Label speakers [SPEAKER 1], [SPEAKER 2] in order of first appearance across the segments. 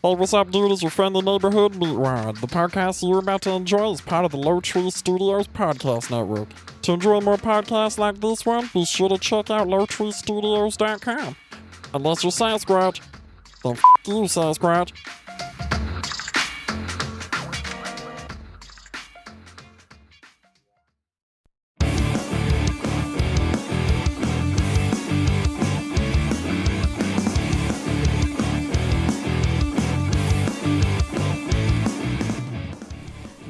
[SPEAKER 1] Hey, what's up, dude? It's your friendly neighborhood Meatwad. The podcast you're about to enjoy is part of the Lowtree Studios podcast network. To enjoy more podcasts like this one, be sure to check out lowtreestudios.com. Unless you're Sasquatch, then you, Sasquatch.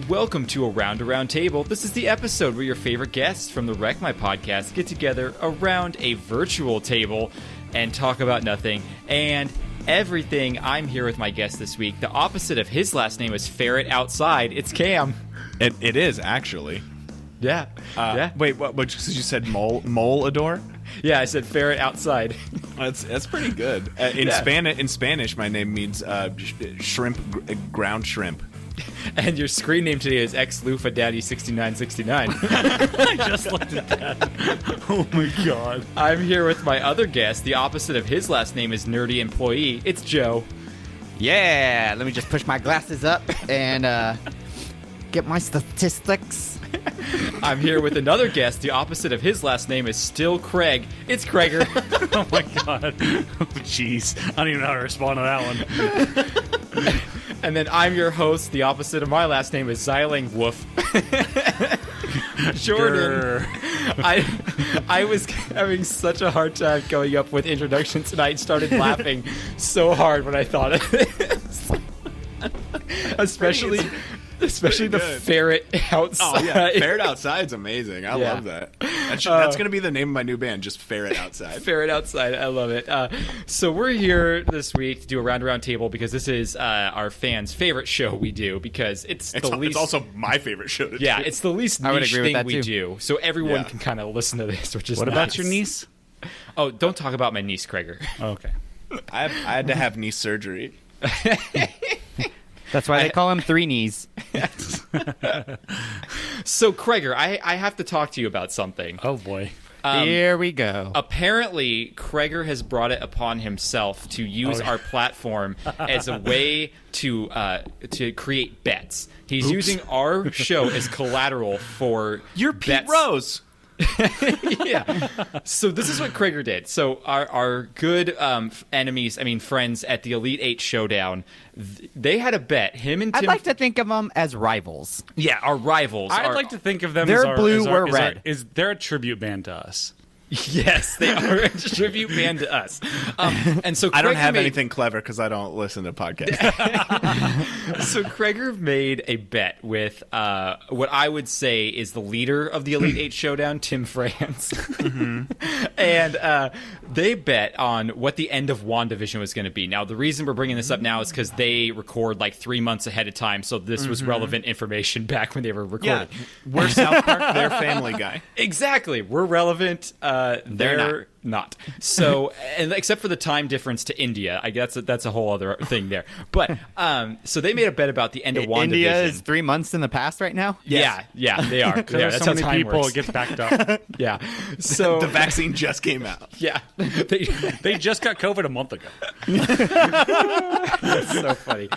[SPEAKER 2] Welcome to Around Table. This is the episode where your favorite guests from the Wreck My podcast get together around a virtual table and talk about nothing and everything. I'm here with my guest this week. The opposite of his last name is Ferret Outside. It's Cam.
[SPEAKER 3] It is, actually.
[SPEAKER 2] Yeah.
[SPEAKER 3] Wait, what? You said mole adore?
[SPEAKER 2] Yeah, I said Ferret Outside.
[SPEAKER 3] That's pretty good. In Spanish, my name means shrimp, ground shrimp.
[SPEAKER 2] And your screen name today is X Lufa Daddy 6969.
[SPEAKER 4] I just looked at that. Oh my god.
[SPEAKER 2] I'm here with my other guest. The opposite of his last name is Nerdy Employee. It's Joe.
[SPEAKER 5] Yeah, let me just push my glasses up and get my statistics.
[SPEAKER 2] I'm here with another guest. The opposite of his last name is still Craig. It's Kreger.
[SPEAKER 4] Oh my god. Oh jeez. I don't even know how to respond to that one.
[SPEAKER 2] And then I'm your host. The opposite of my last name is Xiling Woof. Jordan. I was having such a hard time going up with introductions tonight and started laughing so hard when I thought of this. Especially the ferret outside.
[SPEAKER 3] Oh yeah, ferret outside's amazing. I love that. That's going to be the name of my new band, just Ferret Outside.
[SPEAKER 2] Ferret Outside, I love it. So we're here this week to do a round table because this is our fans' favorite show we do because it's
[SPEAKER 3] also my favorite show to do.
[SPEAKER 2] Yeah, it's the least niche thing we do. So everyone can kind of listen to this, which is
[SPEAKER 4] What
[SPEAKER 2] nice.
[SPEAKER 4] about your niece?
[SPEAKER 2] Oh, don't talk about my niece, Kreger.
[SPEAKER 4] Oh, okay.
[SPEAKER 3] I had to have knee surgery.
[SPEAKER 5] That's why they call him Three Knees.
[SPEAKER 2] So, Kreger, I have to talk to you about something.
[SPEAKER 4] Oh boy.
[SPEAKER 5] Here we go.
[SPEAKER 2] Apparently, Kreger has brought it upon himself to use our platform as a way to create bets. He's using our show as collateral for
[SPEAKER 3] You're Pete
[SPEAKER 2] bets.
[SPEAKER 3] Rose.
[SPEAKER 2] Yeah. So this is what Kreger did. So our good friends at the Elite Eight Showdown, they had a bet. Him and Tim.
[SPEAKER 5] I'd like to think of them as rivals.
[SPEAKER 2] Yeah, our rivals.
[SPEAKER 4] I'd like to think of them
[SPEAKER 5] They're
[SPEAKER 4] as our,
[SPEAKER 5] blue,
[SPEAKER 4] as our,
[SPEAKER 5] we're
[SPEAKER 4] as
[SPEAKER 5] red.
[SPEAKER 4] Our, they're a tribute band to us.
[SPEAKER 2] Yes, they are a tribute band to us. And so
[SPEAKER 3] I don't
[SPEAKER 2] Kreger
[SPEAKER 3] have anything clever because I don't listen to podcasts.
[SPEAKER 2] So Kreger made a bet with what I would say is the leader of the Elite Eight Showdown, Tim France. And they bet on what the end of WandaVision was going to be. Now, the reason we're bringing this up now is because they record like 3 months ahead of time, so this was relevant information back when they were recording.
[SPEAKER 3] Yeah, we're South Park, they're Family Guy.
[SPEAKER 2] Exactly. We're relevant. They're not. So, and except for the time difference to India, I guess that's a whole other thing there. But so they made a bet about the end of WandaVision.
[SPEAKER 5] India is 3 months in the past right now?
[SPEAKER 2] Yeah, they are.
[SPEAKER 4] There's
[SPEAKER 2] That's
[SPEAKER 4] so
[SPEAKER 2] how
[SPEAKER 4] many
[SPEAKER 2] time
[SPEAKER 4] people
[SPEAKER 2] works.
[SPEAKER 4] it gets backed up.
[SPEAKER 2] Yeah. So
[SPEAKER 3] The vaccine just came out.
[SPEAKER 2] yeah,
[SPEAKER 4] They just got COVID a month ago.
[SPEAKER 2] that's so funny.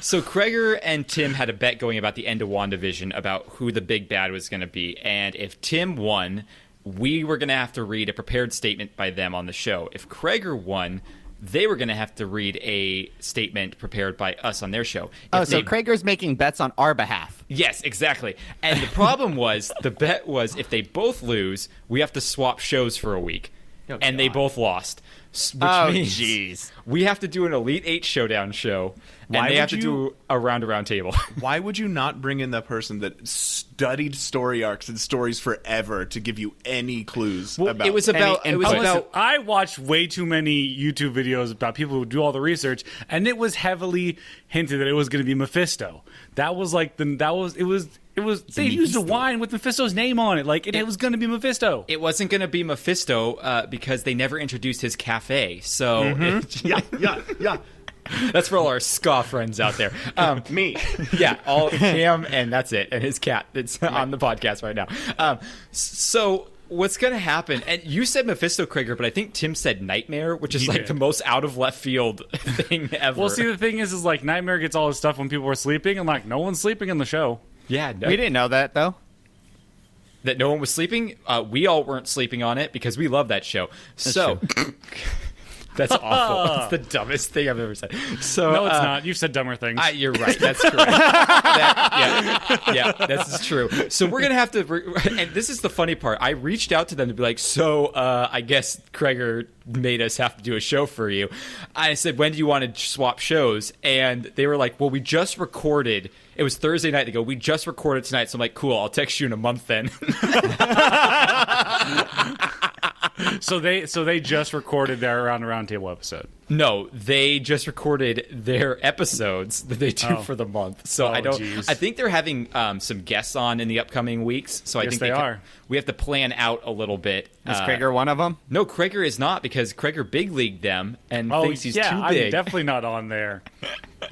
[SPEAKER 2] So Kreger and Tim had a bet going about the end of WandaVision about who the big bad was going to be, and if Tim won, we were going to have to read a prepared statement by them on the show. If Kreger won, they were going to have to read a statement prepared by us on their show.
[SPEAKER 5] So Kreger's making bets on our behalf.
[SPEAKER 2] Yes, exactly. And the problem was, the bet was if they both lose, we have to swap shows for a week. And they both lost. Which means
[SPEAKER 5] jeez.
[SPEAKER 2] we have to do an Elite Eight Showdown show, and they have to do a round table.
[SPEAKER 3] Why would you not bring in the person that studied story arcs and stories forever to give you any clues about
[SPEAKER 2] it was about
[SPEAKER 4] I watched way too many YouTube videos about people who do all the research, and it was heavily hinted that it was going to be Mephisto. They used a wine with Mephisto's name on it. Like it was going to be Mephisto.
[SPEAKER 2] It wasn't going to be Mephisto because they never introduced his cafe. So
[SPEAKER 3] yeah.
[SPEAKER 2] that's for all our ska friends out there.
[SPEAKER 3] Me.
[SPEAKER 2] Yeah, all Cam, and that's it, and his cat that's on the podcast right now. So what's going to happen, and you said Mephisto Kreger, but I think Tim said Nightmare, which is
[SPEAKER 4] He
[SPEAKER 2] like
[SPEAKER 4] did.
[SPEAKER 2] the most out of left field thing ever.
[SPEAKER 4] Well, see, the thing is like Nightmare gets all his stuff when people are sleeping. I'm like, no one's sleeping in the show.
[SPEAKER 2] yeah, no,
[SPEAKER 5] We didn't know that though.
[SPEAKER 2] that no one was sleeping. We all weren't sleeping on it because we love that show. That's awful. It's the dumbest thing I've ever said. So
[SPEAKER 4] No, it's not. You've said dumber things.
[SPEAKER 2] You're right. That's correct. Yeah, that's true. So we're gonna have to. And this is the funny part. I reached out to them to be like, so I guess Kreger made us have to do a show for you. I said, when do you want to swap shows? And they were like, well, we just recorded. It was Thursday night. They go, we just recorded tonight. So I'm like, cool. I'll text you in a month then.
[SPEAKER 4] So they just recorded their Around the Roundtable episode.
[SPEAKER 2] No, they just recorded their episodes that they do for the month. So
[SPEAKER 4] Oh,
[SPEAKER 2] I don't.
[SPEAKER 4] geez.
[SPEAKER 2] I think they're having some guests on in the upcoming weeks. So I
[SPEAKER 4] Yes,
[SPEAKER 2] think
[SPEAKER 4] they are.
[SPEAKER 2] We have to plan out a little bit.
[SPEAKER 5] Is Kreger one of them?
[SPEAKER 2] No, Kreger is not because Kreger big leagued them and thinks he's
[SPEAKER 4] yeah,
[SPEAKER 2] too big.
[SPEAKER 4] I'm definitely not on there.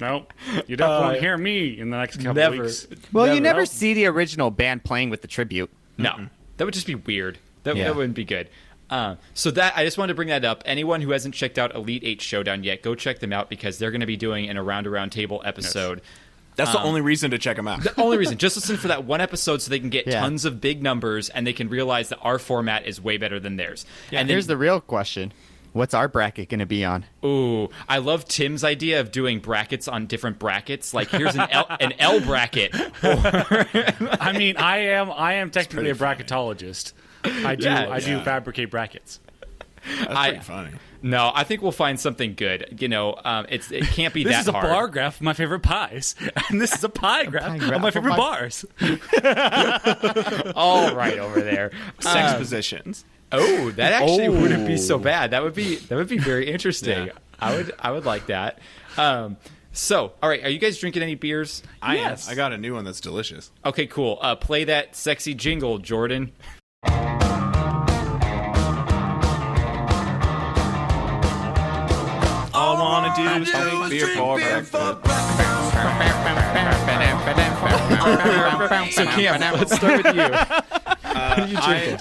[SPEAKER 4] Nope. You definitely won't hear me in the next couple
[SPEAKER 2] Never.
[SPEAKER 4] weeks.
[SPEAKER 5] Well, you never
[SPEAKER 2] Nope.
[SPEAKER 5] see the original band playing with the tribute.
[SPEAKER 2] No, that would just be weird. That
[SPEAKER 5] Yeah.
[SPEAKER 2] wouldn't be good. So that I just wanted to bring that up. Anyone who hasn't checked out Elite 8 Showdown yet, go check them out because they're going to be doing an Around Table episode.
[SPEAKER 3] That's the only reason to check them out.
[SPEAKER 2] The only reason, just listen for that one episode so they can get
[SPEAKER 5] Yeah.
[SPEAKER 2] tons of big numbers and they can realize that our format is way better than theirs.
[SPEAKER 5] And
[SPEAKER 2] and
[SPEAKER 5] here's the real question: what's our bracket going to be on?
[SPEAKER 2] Ooh, I love Tim's idea of doing brackets on different brackets. Like here's an L bracket.
[SPEAKER 4] I mean, I am technically a bracketologist. I do fabricate brackets.
[SPEAKER 3] That's pretty funny.
[SPEAKER 2] No, I think we'll find something good. You know, it can't be
[SPEAKER 4] This
[SPEAKER 2] that
[SPEAKER 4] is a
[SPEAKER 2] hard.
[SPEAKER 4] bar graph of my favorite pies, and this is a pie graph of my favorite bars.
[SPEAKER 2] All right over there.
[SPEAKER 3] Sex positions.
[SPEAKER 2] Oh, that actually wouldn't be so bad. That would be very interesting.
[SPEAKER 3] Yeah.
[SPEAKER 2] I would like that. So, all right, are you guys drinking any beers?
[SPEAKER 3] I got a new one that's delicious.
[SPEAKER 2] Okay, cool. Play that sexy jingle, Jordan.
[SPEAKER 3] All I want to do is drink beer for breakfast.
[SPEAKER 2] So, Cam, let's start with you. What are you drinking?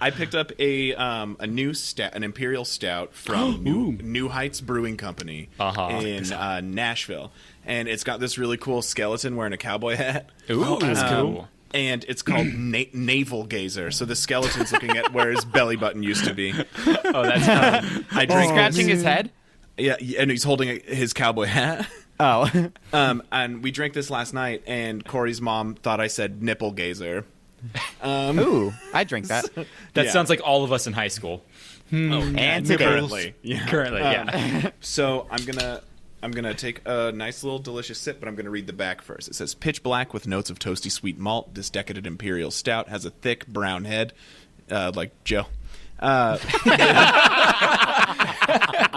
[SPEAKER 3] I picked up a new stout, an Imperial Stout from New Heights Brewing Company in Nashville, and it's got this really cool skeleton wearing a cowboy hat.
[SPEAKER 2] Ooh, that's cool.
[SPEAKER 3] And it's called Navel Gazer. So the skeleton's looking at where his belly button used to be.
[SPEAKER 2] Oh, that's fun.
[SPEAKER 3] I
[SPEAKER 5] He's
[SPEAKER 3] drank
[SPEAKER 5] scratching his head.
[SPEAKER 3] Yeah, and he's holding his cowboy hat.
[SPEAKER 5] Oh,
[SPEAKER 3] And we drank this last night, and Corey's mom thought I said nipple gazer.
[SPEAKER 5] ooh, I drink that.
[SPEAKER 2] That
[SPEAKER 3] Yeah.
[SPEAKER 2] sounds like all of us in high school.
[SPEAKER 5] And today.
[SPEAKER 3] Currently, yeah.
[SPEAKER 2] Currently, yeah.
[SPEAKER 3] So I'm gonna take a nice little delicious sip, but I'm gonna read the back first. It says pitch black with notes of toasty sweet malt. This decadent Imperial Stout has a thick brown head, like Joe.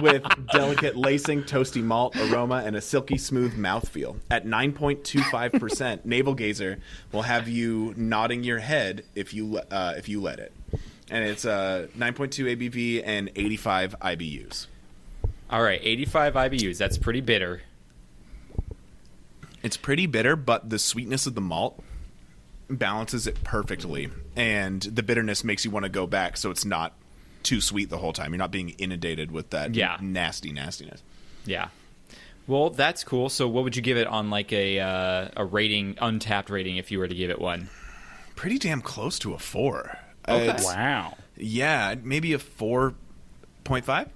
[SPEAKER 3] With delicate lacing, toasty malt aroma, and a silky smooth mouthfeel. At 9.25%, Navel Gazer will have you nodding your head if you let it. And it's 9.2 ABV and 85 IBUs.
[SPEAKER 2] All right, 85 IBUs. That's pretty bitter.
[SPEAKER 3] It's pretty bitter, but the sweetness of the malt balances it perfectly, and the bitterness makes you want to go back, so it's not too sweet the whole time. You're not being inundated with that nastiness.
[SPEAKER 2] Yeah. Well, that's cool. So, what would you give it on like a rating, untapped rating, if you were to give it one?
[SPEAKER 3] Pretty damn close to a 4.
[SPEAKER 2] Okay.
[SPEAKER 4] Wow.
[SPEAKER 3] Yeah, maybe a 4.5.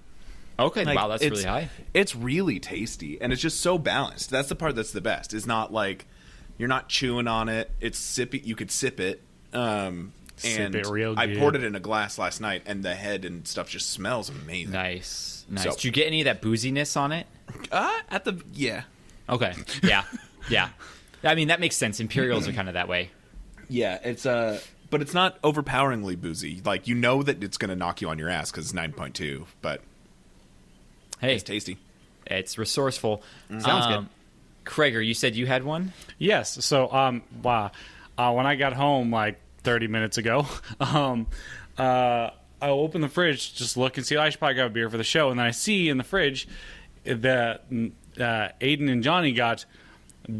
[SPEAKER 2] Okay.
[SPEAKER 3] Like,
[SPEAKER 2] Wow, that's really high.
[SPEAKER 3] It's really tasty, and it's just so balanced. That's the part that's the best. It's not like you're not chewing on it. It's sippy. You could sip it.
[SPEAKER 4] Sip it real
[SPEAKER 3] I
[SPEAKER 4] good.
[SPEAKER 3] poured it in a glass last night, and the head and stuff just smells amazing.
[SPEAKER 2] Nice.
[SPEAKER 3] So-
[SPEAKER 2] Did you get any of that booziness on it?
[SPEAKER 3] Yeah.
[SPEAKER 2] Okay. Yeah. Yeah. I mean, that makes sense. Imperials are kind of that way.
[SPEAKER 3] Yeah, it's but it's not overpoweringly boozy. Like, you know that it's going to knock you on your ass because it's 9.2, but
[SPEAKER 2] Hey,
[SPEAKER 3] it's tasty.
[SPEAKER 2] it's resourceful.
[SPEAKER 5] Sounds good.
[SPEAKER 2] Kreger, you said you had one?
[SPEAKER 4] Yes. So, when I got home like 30 minutes ago, I open the fridge, just look and see. I should probably grab a beer for the show, and then I see in the fridge that Aiden and Johnny got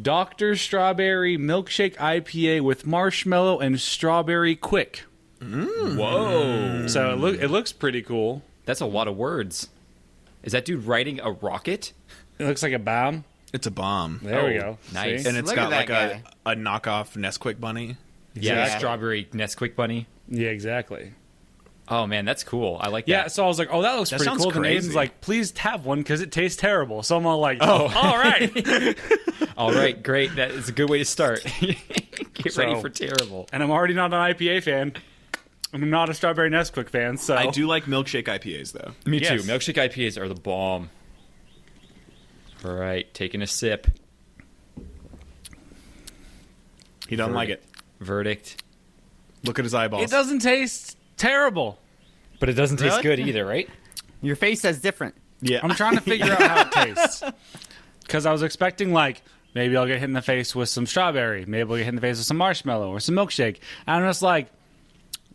[SPEAKER 4] Dr. Strawberry Milkshake IPA with marshmallow and strawberry quick.
[SPEAKER 2] Whoa.
[SPEAKER 4] So it looks pretty cool.
[SPEAKER 2] That's a lot of words. Is that dude riding a rocket?
[SPEAKER 4] It looks like a bomb.
[SPEAKER 3] It's a bomb.
[SPEAKER 4] There we go.
[SPEAKER 2] Nice.
[SPEAKER 4] See?
[SPEAKER 3] And it's
[SPEAKER 5] Look
[SPEAKER 3] got
[SPEAKER 5] at
[SPEAKER 3] like
[SPEAKER 5] that
[SPEAKER 3] a knockoff Nesquik bunny.
[SPEAKER 2] Yeah,
[SPEAKER 5] Exactly.
[SPEAKER 2] strawberry Nesquik bunny.
[SPEAKER 4] Yeah, exactly.
[SPEAKER 2] Oh, man, that's cool. I like
[SPEAKER 4] Yeah,
[SPEAKER 2] that.
[SPEAKER 4] so I was like, oh, that looks
[SPEAKER 3] That
[SPEAKER 4] pretty
[SPEAKER 3] sounds
[SPEAKER 4] cool. And
[SPEAKER 3] crazy.
[SPEAKER 4] Aiden's like, please have one because it tastes terrible. So I'm all like, oh, all right.
[SPEAKER 2] All right, great. That is a good way to start. Get ready
[SPEAKER 4] So-
[SPEAKER 2] for terrible.
[SPEAKER 4] And I'm already not an IPA fan. I'm not a strawberry Nesquik fan. So
[SPEAKER 3] I do like milkshake IPAs though.
[SPEAKER 2] Me
[SPEAKER 4] Yes.
[SPEAKER 2] too. Milkshake IPAs are the bomb. All right, taking a sip.
[SPEAKER 3] He doesn't like it.
[SPEAKER 2] Verdict.
[SPEAKER 3] Look at his eyeballs.
[SPEAKER 4] It doesn't taste terrible.
[SPEAKER 2] But it doesn't taste
[SPEAKER 5] Really?
[SPEAKER 2] good either, right?
[SPEAKER 5] Your face says different.
[SPEAKER 3] Yeah.
[SPEAKER 4] I'm trying to figure out how it tastes. Because I was expecting, like, maybe I'll get hit in the face with some strawberry. Maybe I'll get hit in the face with some marshmallow or some milkshake. And I'm just like,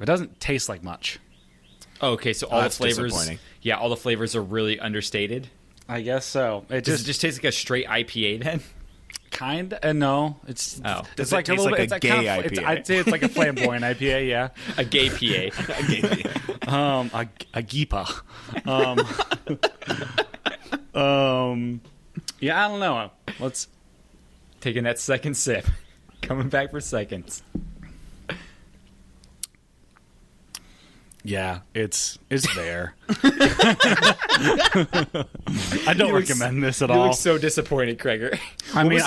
[SPEAKER 4] it doesn't taste like much.
[SPEAKER 2] Okay, so all the
[SPEAKER 3] that's
[SPEAKER 2] flavors.
[SPEAKER 3] disappointing.
[SPEAKER 2] Yeah, all the flavors are really understated.
[SPEAKER 4] I guess so. It
[SPEAKER 2] Does
[SPEAKER 4] just
[SPEAKER 2] it just taste like a straight IPA then?
[SPEAKER 4] kind of, no. It's
[SPEAKER 2] Oh.
[SPEAKER 4] it's
[SPEAKER 3] Does it
[SPEAKER 4] like a
[SPEAKER 3] taste
[SPEAKER 4] little
[SPEAKER 3] like
[SPEAKER 4] bit.
[SPEAKER 3] a
[SPEAKER 4] It's kind
[SPEAKER 3] gay
[SPEAKER 4] of,
[SPEAKER 3] IPA?
[SPEAKER 4] I'd say it's like a flamboyant IPA, yeah.
[SPEAKER 2] A gay PA.
[SPEAKER 4] A Geepa. Yeah, I don't know. Let's.
[SPEAKER 2] Taking that second sip. Coming back for seconds.
[SPEAKER 4] Yeah, it's there. I don't recommend this at
[SPEAKER 2] You
[SPEAKER 4] all.
[SPEAKER 2] look so disappointed, Kreger.
[SPEAKER 4] I mean,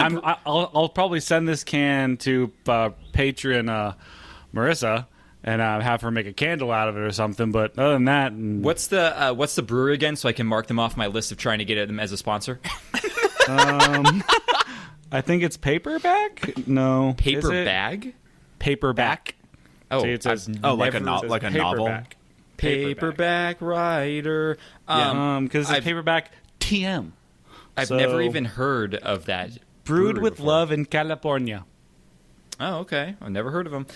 [SPEAKER 4] I'll probably send this can to patron Marissa and have her make a candle out of it or something. But other than that,
[SPEAKER 2] What's the brewery again, so I can mark them off my list of trying to get them as a sponsor?
[SPEAKER 4] I think it's paperback. No,
[SPEAKER 2] Paper
[SPEAKER 4] is it? bag. Paperback.
[SPEAKER 2] Oh,
[SPEAKER 4] See, it says-
[SPEAKER 3] like a
[SPEAKER 2] never-
[SPEAKER 3] like a novel.
[SPEAKER 4] Paperback.
[SPEAKER 2] Paperback writer.
[SPEAKER 4] Because it's
[SPEAKER 2] I've-
[SPEAKER 4] paperback TM.
[SPEAKER 2] I've
[SPEAKER 4] So-
[SPEAKER 2] never even heard of that.
[SPEAKER 4] Brewed
[SPEAKER 2] brewery
[SPEAKER 4] with
[SPEAKER 2] before.
[SPEAKER 4] love in California.
[SPEAKER 2] Oh, okay. I've never heard of them.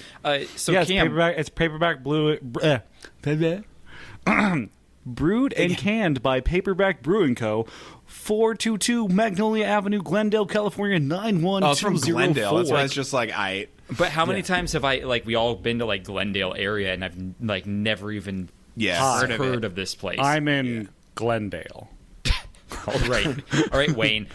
[SPEAKER 2] So
[SPEAKER 4] Yes,
[SPEAKER 2] Cam,
[SPEAKER 4] paperback. It's paperback blue. Brewed and canned by Paperback Brewing Co. 422 Magnolia Avenue, Glendale, California 91204.
[SPEAKER 3] Oh, it's from Glendale. That's why it's just like
[SPEAKER 2] but how many times have we all been to like Glendale area and I've never even heard of this place?
[SPEAKER 4] I'm in Glendale.
[SPEAKER 2] All right, Wayne.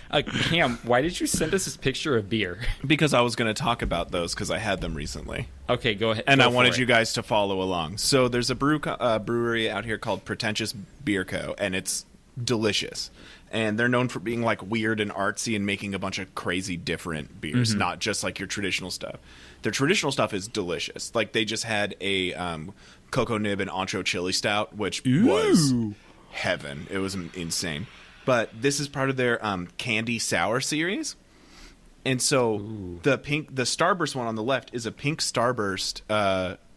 [SPEAKER 2] Cam, why did you send us this picture of beer?
[SPEAKER 3] because I was going to talk about those because I had them recently.
[SPEAKER 2] Okay, go ahead.
[SPEAKER 3] And
[SPEAKER 2] Go
[SPEAKER 3] I
[SPEAKER 2] for
[SPEAKER 3] wanted
[SPEAKER 2] it.
[SPEAKER 3] you guys to follow along. So there's a brewery out here called Pretentious Beer Co. And it's delicious. And they're known for being like weird and artsy and making a bunch of crazy different beers, not just like your traditional stuff. Their traditional stuff is delicious. Like they just had a cocoa nib and ancho chili stout, which was heaven. It was insane. But this is part of their candy sour series. And so the Starburst one on the left is a pink Starburst,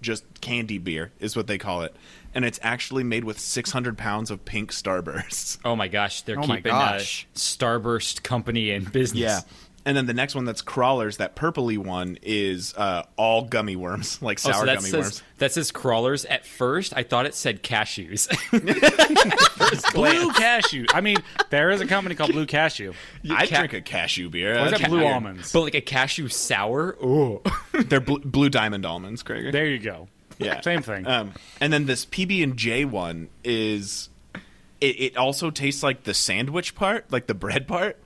[SPEAKER 3] just candy beer is what they call it. And it's actually made with 600 pounds of pink Starbursts.
[SPEAKER 2] Oh my gosh, they're
[SPEAKER 5] Oh my
[SPEAKER 2] keeping
[SPEAKER 5] gosh.
[SPEAKER 2] Starburst company in business.
[SPEAKER 3] Yeah. And then the next one that's Crawlers, that purpley one, is all gummy worms, like
[SPEAKER 2] Oh,
[SPEAKER 3] sour
[SPEAKER 2] so that
[SPEAKER 3] gummy
[SPEAKER 2] says,
[SPEAKER 3] worms.
[SPEAKER 2] that says crawlers. At first, I thought it said cashews.
[SPEAKER 4] Blue Cashew. I mean, there is a company called Blue Cashew.
[SPEAKER 3] I drink a cashew beer.
[SPEAKER 4] Or is that
[SPEAKER 3] That's
[SPEAKER 4] Blue
[SPEAKER 3] weird.
[SPEAKER 4] Almonds?
[SPEAKER 2] But like a cashew sour? Oh.
[SPEAKER 3] They're blue diamond almonds, Kreger.
[SPEAKER 4] There you go.
[SPEAKER 3] Yeah.
[SPEAKER 4] Same thing.
[SPEAKER 3] And then this PB&J one is... It also tastes like the sandwich part, like the bread part.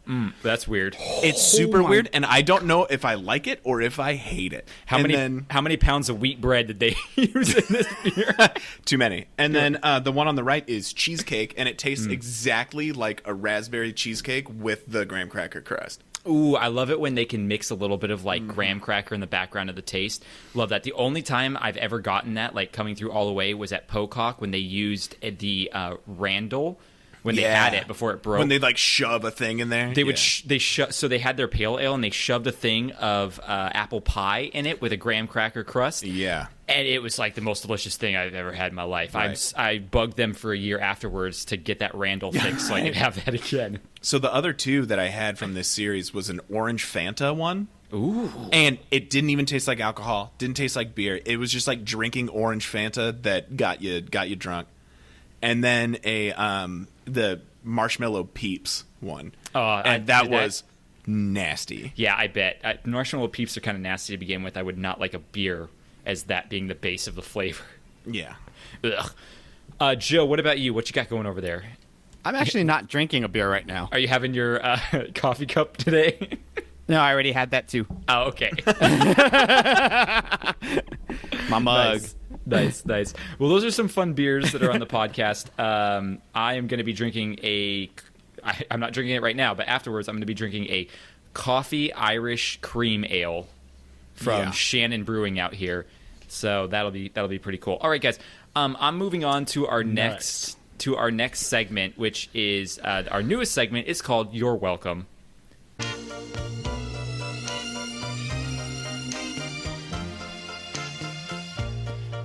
[SPEAKER 2] That's weird.
[SPEAKER 3] It's super weird, and I don't know if I like it or if I hate it.
[SPEAKER 2] How many pounds of wheat bread did they use in this beer?
[SPEAKER 3] Too many. And then the one on the right is cheesecake, and it tastes exactly like a raspberry cheesecake with the graham cracker crust.
[SPEAKER 2] Ooh, I love it when they can mix a little bit of like graham cracker in the background of the taste. Love that. The only time I've ever gotten that, like coming through all the way, was at Pocock when they used the Randall when they had it before it broke.
[SPEAKER 3] When they like shove a thing in there.
[SPEAKER 2] They would so they had their pale ale and they shoved a thing of apple pie in it with a graham cracker crust.
[SPEAKER 3] Yeah.
[SPEAKER 2] And it was like the most delicious thing I've ever had in my life.
[SPEAKER 3] Right.
[SPEAKER 2] I bugged them for a year afterwards to get that Randall fix so I could have that again.
[SPEAKER 3] So the other two that I had from this series was an orange Fanta one.
[SPEAKER 2] Ooh.
[SPEAKER 3] And it didn't even taste like alcohol. Didn't taste like beer. It was just like drinking orange Fanta that got you drunk. And then the marshmallow peeps one. And that was nasty.
[SPEAKER 2] Yeah, I bet. Marshmallow Peeps are kind of nasty to begin with. I would not like a beer as that being the base of the flavor.
[SPEAKER 3] Yeah.
[SPEAKER 2] Ugh. Joe, what about you? What you got going over there?
[SPEAKER 5] I'm actually not drinking a beer right now.
[SPEAKER 2] Are you having your coffee cup today?
[SPEAKER 5] No, I already had that too.
[SPEAKER 2] Oh, okay.
[SPEAKER 5] My mug.
[SPEAKER 2] Nice. Well, those are some fun beers that are on the podcast. I am going to be drinking I'm not drinking it right now, but afterwards I'm going to be drinking a coffee Irish cream ale from Shannon Brewing out here. So that'll be pretty cool. All right, guys. I'm moving on to our next segment, which is our newest segment. It's called Youre Welcome.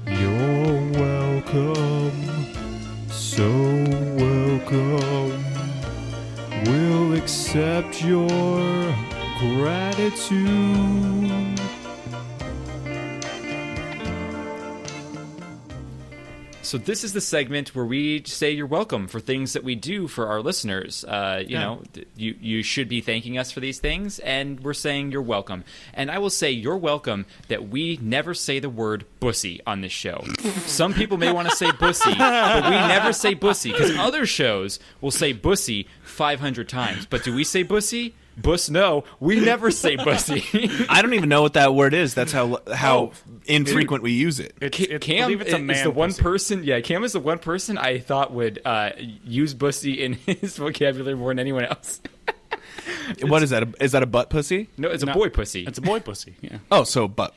[SPEAKER 6] You're welcome, so welcome. We'll accept your gratitude.
[SPEAKER 2] So this is the segment where we say you're welcome for things that we do for our listeners. You know, you should be thanking us for these things, and we're saying you're welcome. And I will say you're welcome that we never say the word bussy on this show. Some people may want to say bussy, but we never say bussy, because other shows will say bussy 500 times. But do we say bussy? No, we never say bussy.
[SPEAKER 3] I don't even know what that word is. That's how infrequent we use it.
[SPEAKER 2] Cam
[SPEAKER 4] believe it's a man
[SPEAKER 2] is the one
[SPEAKER 4] pussy.
[SPEAKER 2] person. Yeah, Cam is the one person I thought would use bussy in his vocabulary more than anyone else.
[SPEAKER 3] What is that? Is that a butt pussy?
[SPEAKER 2] No, it's a boy pussy.
[SPEAKER 4] It's a boy pussy. Yeah.
[SPEAKER 3] Oh, so butt.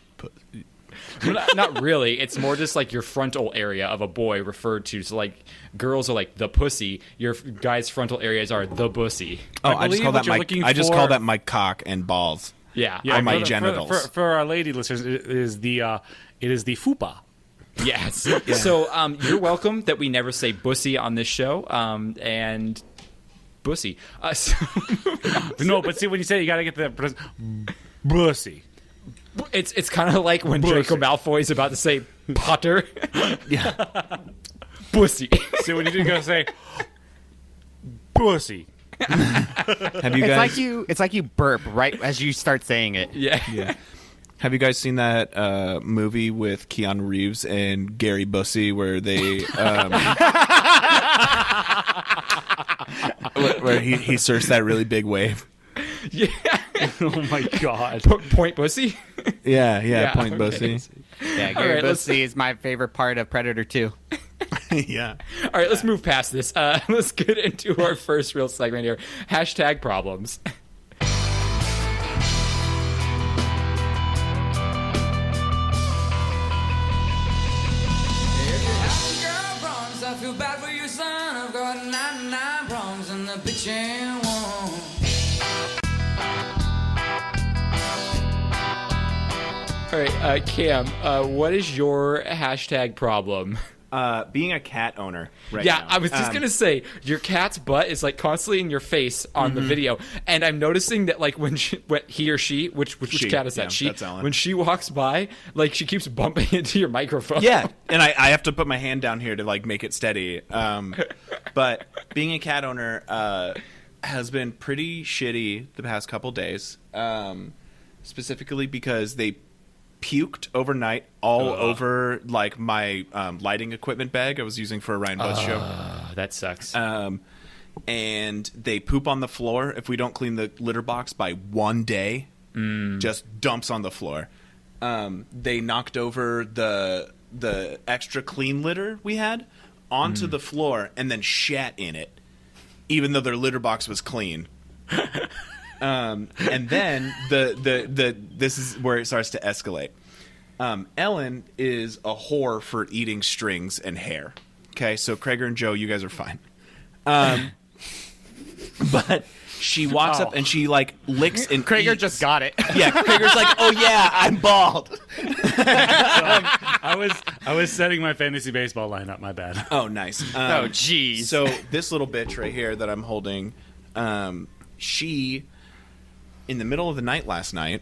[SPEAKER 2] Well, not really. It's more just like your frontal area of a boy referred to. So like girls are like the pussy. Your guy's frontal areas are the bussy.
[SPEAKER 3] Oh, I just
[SPEAKER 4] believe
[SPEAKER 3] call
[SPEAKER 4] what
[SPEAKER 3] that
[SPEAKER 4] you're
[SPEAKER 3] my.
[SPEAKER 4] looking
[SPEAKER 3] I just
[SPEAKER 4] for-
[SPEAKER 3] call that my cock and balls.
[SPEAKER 2] Yeah.
[SPEAKER 3] Or my
[SPEAKER 4] for-
[SPEAKER 3] genitals.
[SPEAKER 4] For our lady listeners, it is the fupa.
[SPEAKER 2] Yes. So you're welcome that we never say bussy on this show. And bussy.
[SPEAKER 4] No, but see, when you say it, you got to get the bussy.
[SPEAKER 2] It's kind of like when Draco Malfoy's about to say Potter.
[SPEAKER 3] Yeah.
[SPEAKER 2] Bussy.
[SPEAKER 4] See, when you gotta say pussy.
[SPEAKER 3] Have you
[SPEAKER 5] It's
[SPEAKER 3] guys?
[SPEAKER 5] like you burp right as you start saying it.
[SPEAKER 2] Yeah.
[SPEAKER 3] Have you guys seen that movie with Keanu Reeves and Gary Busey where they where he surfs that really big wave?
[SPEAKER 2] Yeah.
[SPEAKER 4] Oh my god.
[SPEAKER 2] Point bussy.
[SPEAKER 3] Yeah, Point
[SPEAKER 2] okay.
[SPEAKER 3] Busey.
[SPEAKER 5] Yeah, Gary
[SPEAKER 2] right, let's-
[SPEAKER 5] Busey is my favorite part of Predator 2.
[SPEAKER 3] Yeah.
[SPEAKER 2] All right, let's move past this. Let's get into our first real segment here. Hashtag problems.
[SPEAKER 7] If you have girl problems, I feel bad for you, son. I've got 99 problems and the bitch ain't one.
[SPEAKER 2] All right, Cam, what is your hashtag problem?
[SPEAKER 3] Being a cat owner right
[SPEAKER 2] Yeah,
[SPEAKER 3] now.
[SPEAKER 2] I was just gonna say your cat's butt is like constantly in your face on the video, and I'm noticing that like when he or she, which
[SPEAKER 3] She,
[SPEAKER 2] cat is that?
[SPEAKER 3] yeah,
[SPEAKER 2] She,
[SPEAKER 3] that's Ellen.
[SPEAKER 2] when she walks by, like she keeps bumping into your microphone.
[SPEAKER 3] Yeah, and I have to put my hand down here to like make it steady. But being a cat owner has been pretty shitty the past couple days, specifically because they puked overnight all over like my lighting equipment bag I was using for a Ryan Buzz show.
[SPEAKER 2] That sucks.
[SPEAKER 3] And they poop on the floor if we don't clean the litter box by one day. Just dumps on the floor. They knocked over the extra clean litter we had onto the floor and then shat in it, even though their litter box was clean. And then this is where it starts to escalate. Ellen is a whore for eating strings and hair. Okay, so Kreger and Joe, you guys are fine. But she walks up and she like licks and
[SPEAKER 5] Kreger
[SPEAKER 3] eats.
[SPEAKER 5] just got it.
[SPEAKER 3] Yeah, Kreger's like, oh yeah, I'm bald.
[SPEAKER 4] I was setting my fantasy baseball lineup. My bad.
[SPEAKER 3] Oh, nice.
[SPEAKER 5] Oh, jeez.
[SPEAKER 3] So this little bitch right here that I'm holding, she, in the middle of the night last night,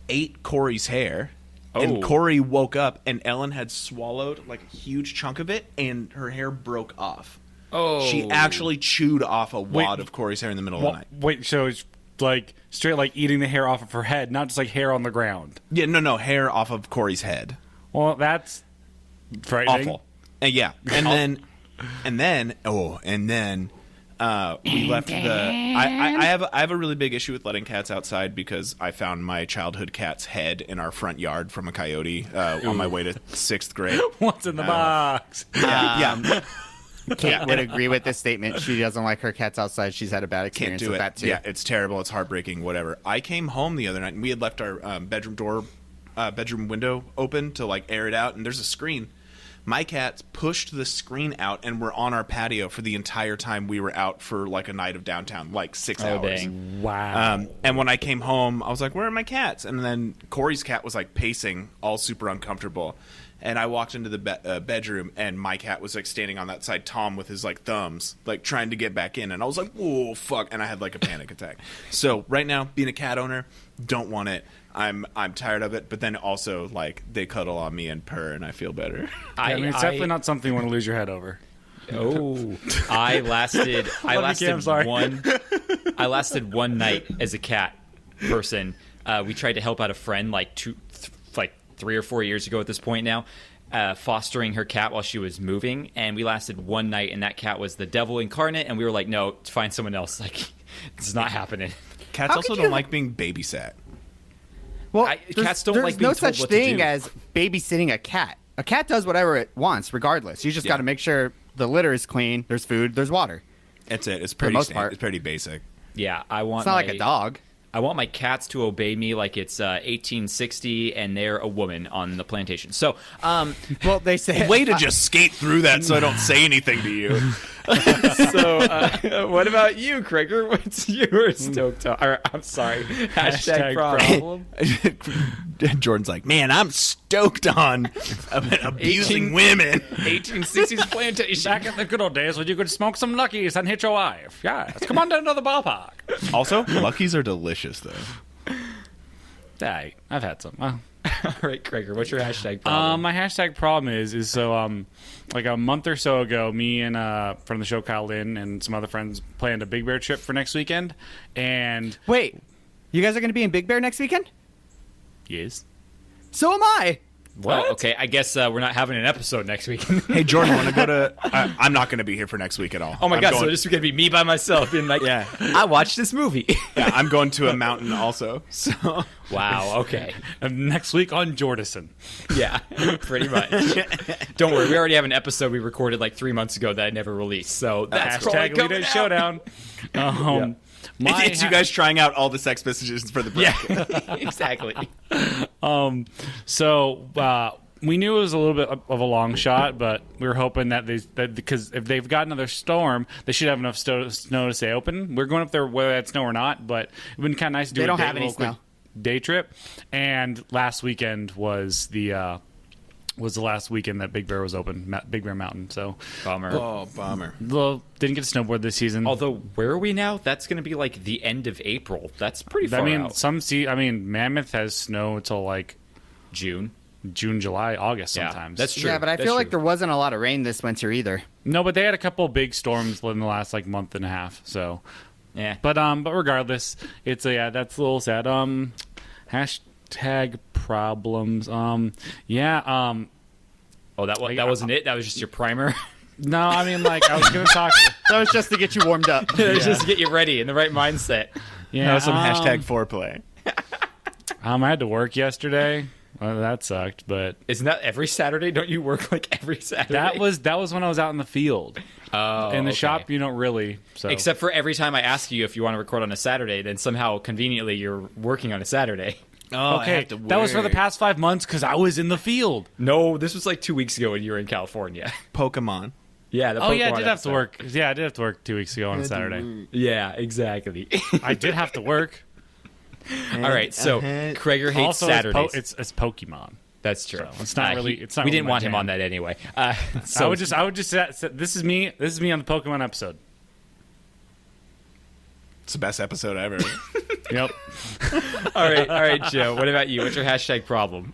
[SPEAKER 3] ate Corey's hair. And Corey woke up, and Ellen had swallowed like a huge chunk of it, and her hair broke off.
[SPEAKER 2] Oh.
[SPEAKER 3] She actually chewed off a wad of Corey's hair in the middle of the night.
[SPEAKER 4] Wait, so it's like straight like eating the hair off of her head, not just like hair on the ground.
[SPEAKER 3] Yeah, no, hair off of Corey's head.
[SPEAKER 4] Well, that's Frightening.
[SPEAKER 3] Awful. And then we left the. I have a really big issue with letting cats outside because I found my childhood cat's head in our front yard from a coyote on my way to 6th grade.
[SPEAKER 4] What's in the box?
[SPEAKER 5] Kate would agree with this statement. She doesn't like her cats outside. She's had a bad experience with that too.
[SPEAKER 3] Yeah, it's terrible. It's heartbreaking. Whatever. I came home the other night and we had left our bedroom window open to like air it out, and there's a screen. My cats pushed the screen out and were on our patio for the entire time we were out for like a night of downtown, like 6 hours.
[SPEAKER 2] Dang.
[SPEAKER 4] Wow.
[SPEAKER 3] And when I came home, I was like, where are my cats? And then Corey's cat was like pacing, all super uncomfortable. And I walked into the bedroom, and my cat was like standing on that side, Tom, with his like thumbs, like trying to get back in. And I was like, whoa, fuck. And I had like a panic attack. So right now, being a cat owner, don't want it. I'm tired of it, but then also like they cuddle on me and purr, and I feel better.
[SPEAKER 4] I mean, it's definitely not something you want to lose your head over.
[SPEAKER 2] Oh, I lasted one night as a cat person. We tried to help out a friend like 3 or 4 years ago at this point now, fostering her cat while she was moving, and we lasted one night, and that cat was the devil incarnate, and we were like, no, find someone else. Like, this is not happening.
[SPEAKER 3] Cats also don't like being babysat.
[SPEAKER 5] Well,
[SPEAKER 2] cats don't like being
[SPEAKER 5] there's no
[SPEAKER 2] told
[SPEAKER 5] such
[SPEAKER 2] what to
[SPEAKER 5] thing
[SPEAKER 2] do.
[SPEAKER 5] as babysitting a cat. A cat does whatever it wants, regardless. You just got to make sure the litter is clean, there's food, there's water.
[SPEAKER 3] That's it. It's
[SPEAKER 5] the
[SPEAKER 3] pretty
[SPEAKER 5] most part.
[SPEAKER 3] It's pretty basic.
[SPEAKER 2] Yeah, I want.
[SPEAKER 5] It's not like a dog.
[SPEAKER 2] I want my cats to obey me like it's 1860 and they're a woman on the plantation. So,
[SPEAKER 5] Well, they say
[SPEAKER 3] Way to just skate through that so I don't say anything to you.
[SPEAKER 2] what about you, Kreger? What's your stoked on? Or, I'm sorry, hashtag problem.
[SPEAKER 3] Jordan's like, man, I'm stoked on abusing women.
[SPEAKER 2] 1860s plantation.
[SPEAKER 4] Back in the good old days when you could smoke some Luckies and hit your wife. Yes, come on down to the ballpark.
[SPEAKER 3] Also, Luckies are delicious, though.
[SPEAKER 4] Hey, I've had some.
[SPEAKER 2] All right, Kreger, what's your hashtag problem?
[SPEAKER 4] My hashtag problem is so like a month or so ago, me and from the show Kaitlyn and some other friends planned a Big Bear trip for next weekend, and
[SPEAKER 5] Wait, you guys are going to be in Big Bear next weekend?
[SPEAKER 4] yes,
[SPEAKER 5] So am I.
[SPEAKER 2] Well, okay, I guess we're not having an episode next week.
[SPEAKER 3] Hey, Jordan, want to go to... I'm not going to be here for next week at all.
[SPEAKER 2] Oh my
[SPEAKER 3] I'm
[SPEAKER 2] god,
[SPEAKER 3] going,
[SPEAKER 2] so this is going to be me by myself being like,
[SPEAKER 3] Yeah.
[SPEAKER 2] I watched this movie.
[SPEAKER 3] Yeah, I'm going to a mountain also. So
[SPEAKER 2] Wow, okay.
[SPEAKER 4] and next week on Jordison.
[SPEAKER 2] Yeah, pretty much. Don't worry, we already have an episode we recorded like 3 months ago that I never released, so that's probably
[SPEAKER 4] Hashtag
[SPEAKER 2] coming
[SPEAKER 4] Elite
[SPEAKER 2] out.
[SPEAKER 4] Showdown.
[SPEAKER 3] it's you guys trying out all the sex messages for the break.
[SPEAKER 2] Yeah, exactly.
[SPEAKER 4] So we knew it was a little bit of a long shot, but we were hoping that because if they've got another storm, they should have enough snow to stay open. We're going up there whether that's snow or not, but it would be kind of nice to do
[SPEAKER 5] They
[SPEAKER 4] a
[SPEAKER 5] don't
[SPEAKER 4] day,
[SPEAKER 5] have any
[SPEAKER 4] little quick
[SPEAKER 5] snow.
[SPEAKER 4] day trip. And last weekend was the last weekend that Big Bear was open, Big Bear Mountain. So
[SPEAKER 2] Bummer.
[SPEAKER 3] Oh, bummer.
[SPEAKER 4] didn't get to snowboard this season.
[SPEAKER 2] Although, where are we now? That's going to be like the end of April. That's pretty far out.
[SPEAKER 4] Mammoth has snow until like
[SPEAKER 2] June.
[SPEAKER 4] June, July, August
[SPEAKER 2] Yeah,
[SPEAKER 4] sometimes.
[SPEAKER 2] that's true.
[SPEAKER 5] Yeah, but I
[SPEAKER 2] That's
[SPEAKER 5] feel like
[SPEAKER 2] true.
[SPEAKER 5] there wasn't a lot of rain this winter either.
[SPEAKER 4] No, but they had a couple big storms in the last like month and a half. So,
[SPEAKER 2] Yeah.
[SPEAKER 4] but regardless, it's that's a little sad. Hashtag problems.
[SPEAKER 2] Oh, that wasn't it? That was just your primer?
[SPEAKER 4] No, I mean like I was gonna talk.
[SPEAKER 5] That was just to get you warmed up.
[SPEAKER 2] It was just to get you ready in the right mindset.
[SPEAKER 4] Yeah,
[SPEAKER 3] That was some hashtag foreplay.
[SPEAKER 4] I had to work yesterday. Well, that sucked, but
[SPEAKER 2] Isn't that every Saturday? Don't you work like every Saturday?
[SPEAKER 4] that was when I was out in the field.
[SPEAKER 2] Oh,
[SPEAKER 4] In the
[SPEAKER 2] okay.
[SPEAKER 4] shop, you don't really. So
[SPEAKER 2] Except for every time I ask you if you want to record on a Saturday, then somehow conveniently you're working on a Saturday.
[SPEAKER 3] Oh,
[SPEAKER 4] okay, that was for the past 5 months because I was in the field.
[SPEAKER 2] No, this was like 2 weeks ago when you were in California.
[SPEAKER 3] Pokemon.
[SPEAKER 2] Yeah. The
[SPEAKER 4] Oh yeah, I
[SPEAKER 2] Pokemon
[SPEAKER 4] did have to
[SPEAKER 2] episode.
[SPEAKER 4] work. Yeah, I did have to work 2 weeks ago on a Saturday.
[SPEAKER 2] Yeah, exactly.
[SPEAKER 4] I did have to work.
[SPEAKER 2] All right, so Kreger hates
[SPEAKER 4] Also,
[SPEAKER 2] Saturdays.
[SPEAKER 4] it's Pokemon.
[SPEAKER 2] That's true.
[SPEAKER 4] So it's not really- it's not
[SPEAKER 2] we
[SPEAKER 4] really
[SPEAKER 2] didn't
[SPEAKER 4] my
[SPEAKER 2] want him
[SPEAKER 4] jam.
[SPEAKER 2] on that anyway.
[SPEAKER 4] I
[SPEAKER 2] So
[SPEAKER 4] would just say, this is me. This is me on the Pokemon episode.
[SPEAKER 3] It's the best episode ever.
[SPEAKER 4] Yep.
[SPEAKER 2] all right, Joe. What about you? What's your hashtag problem?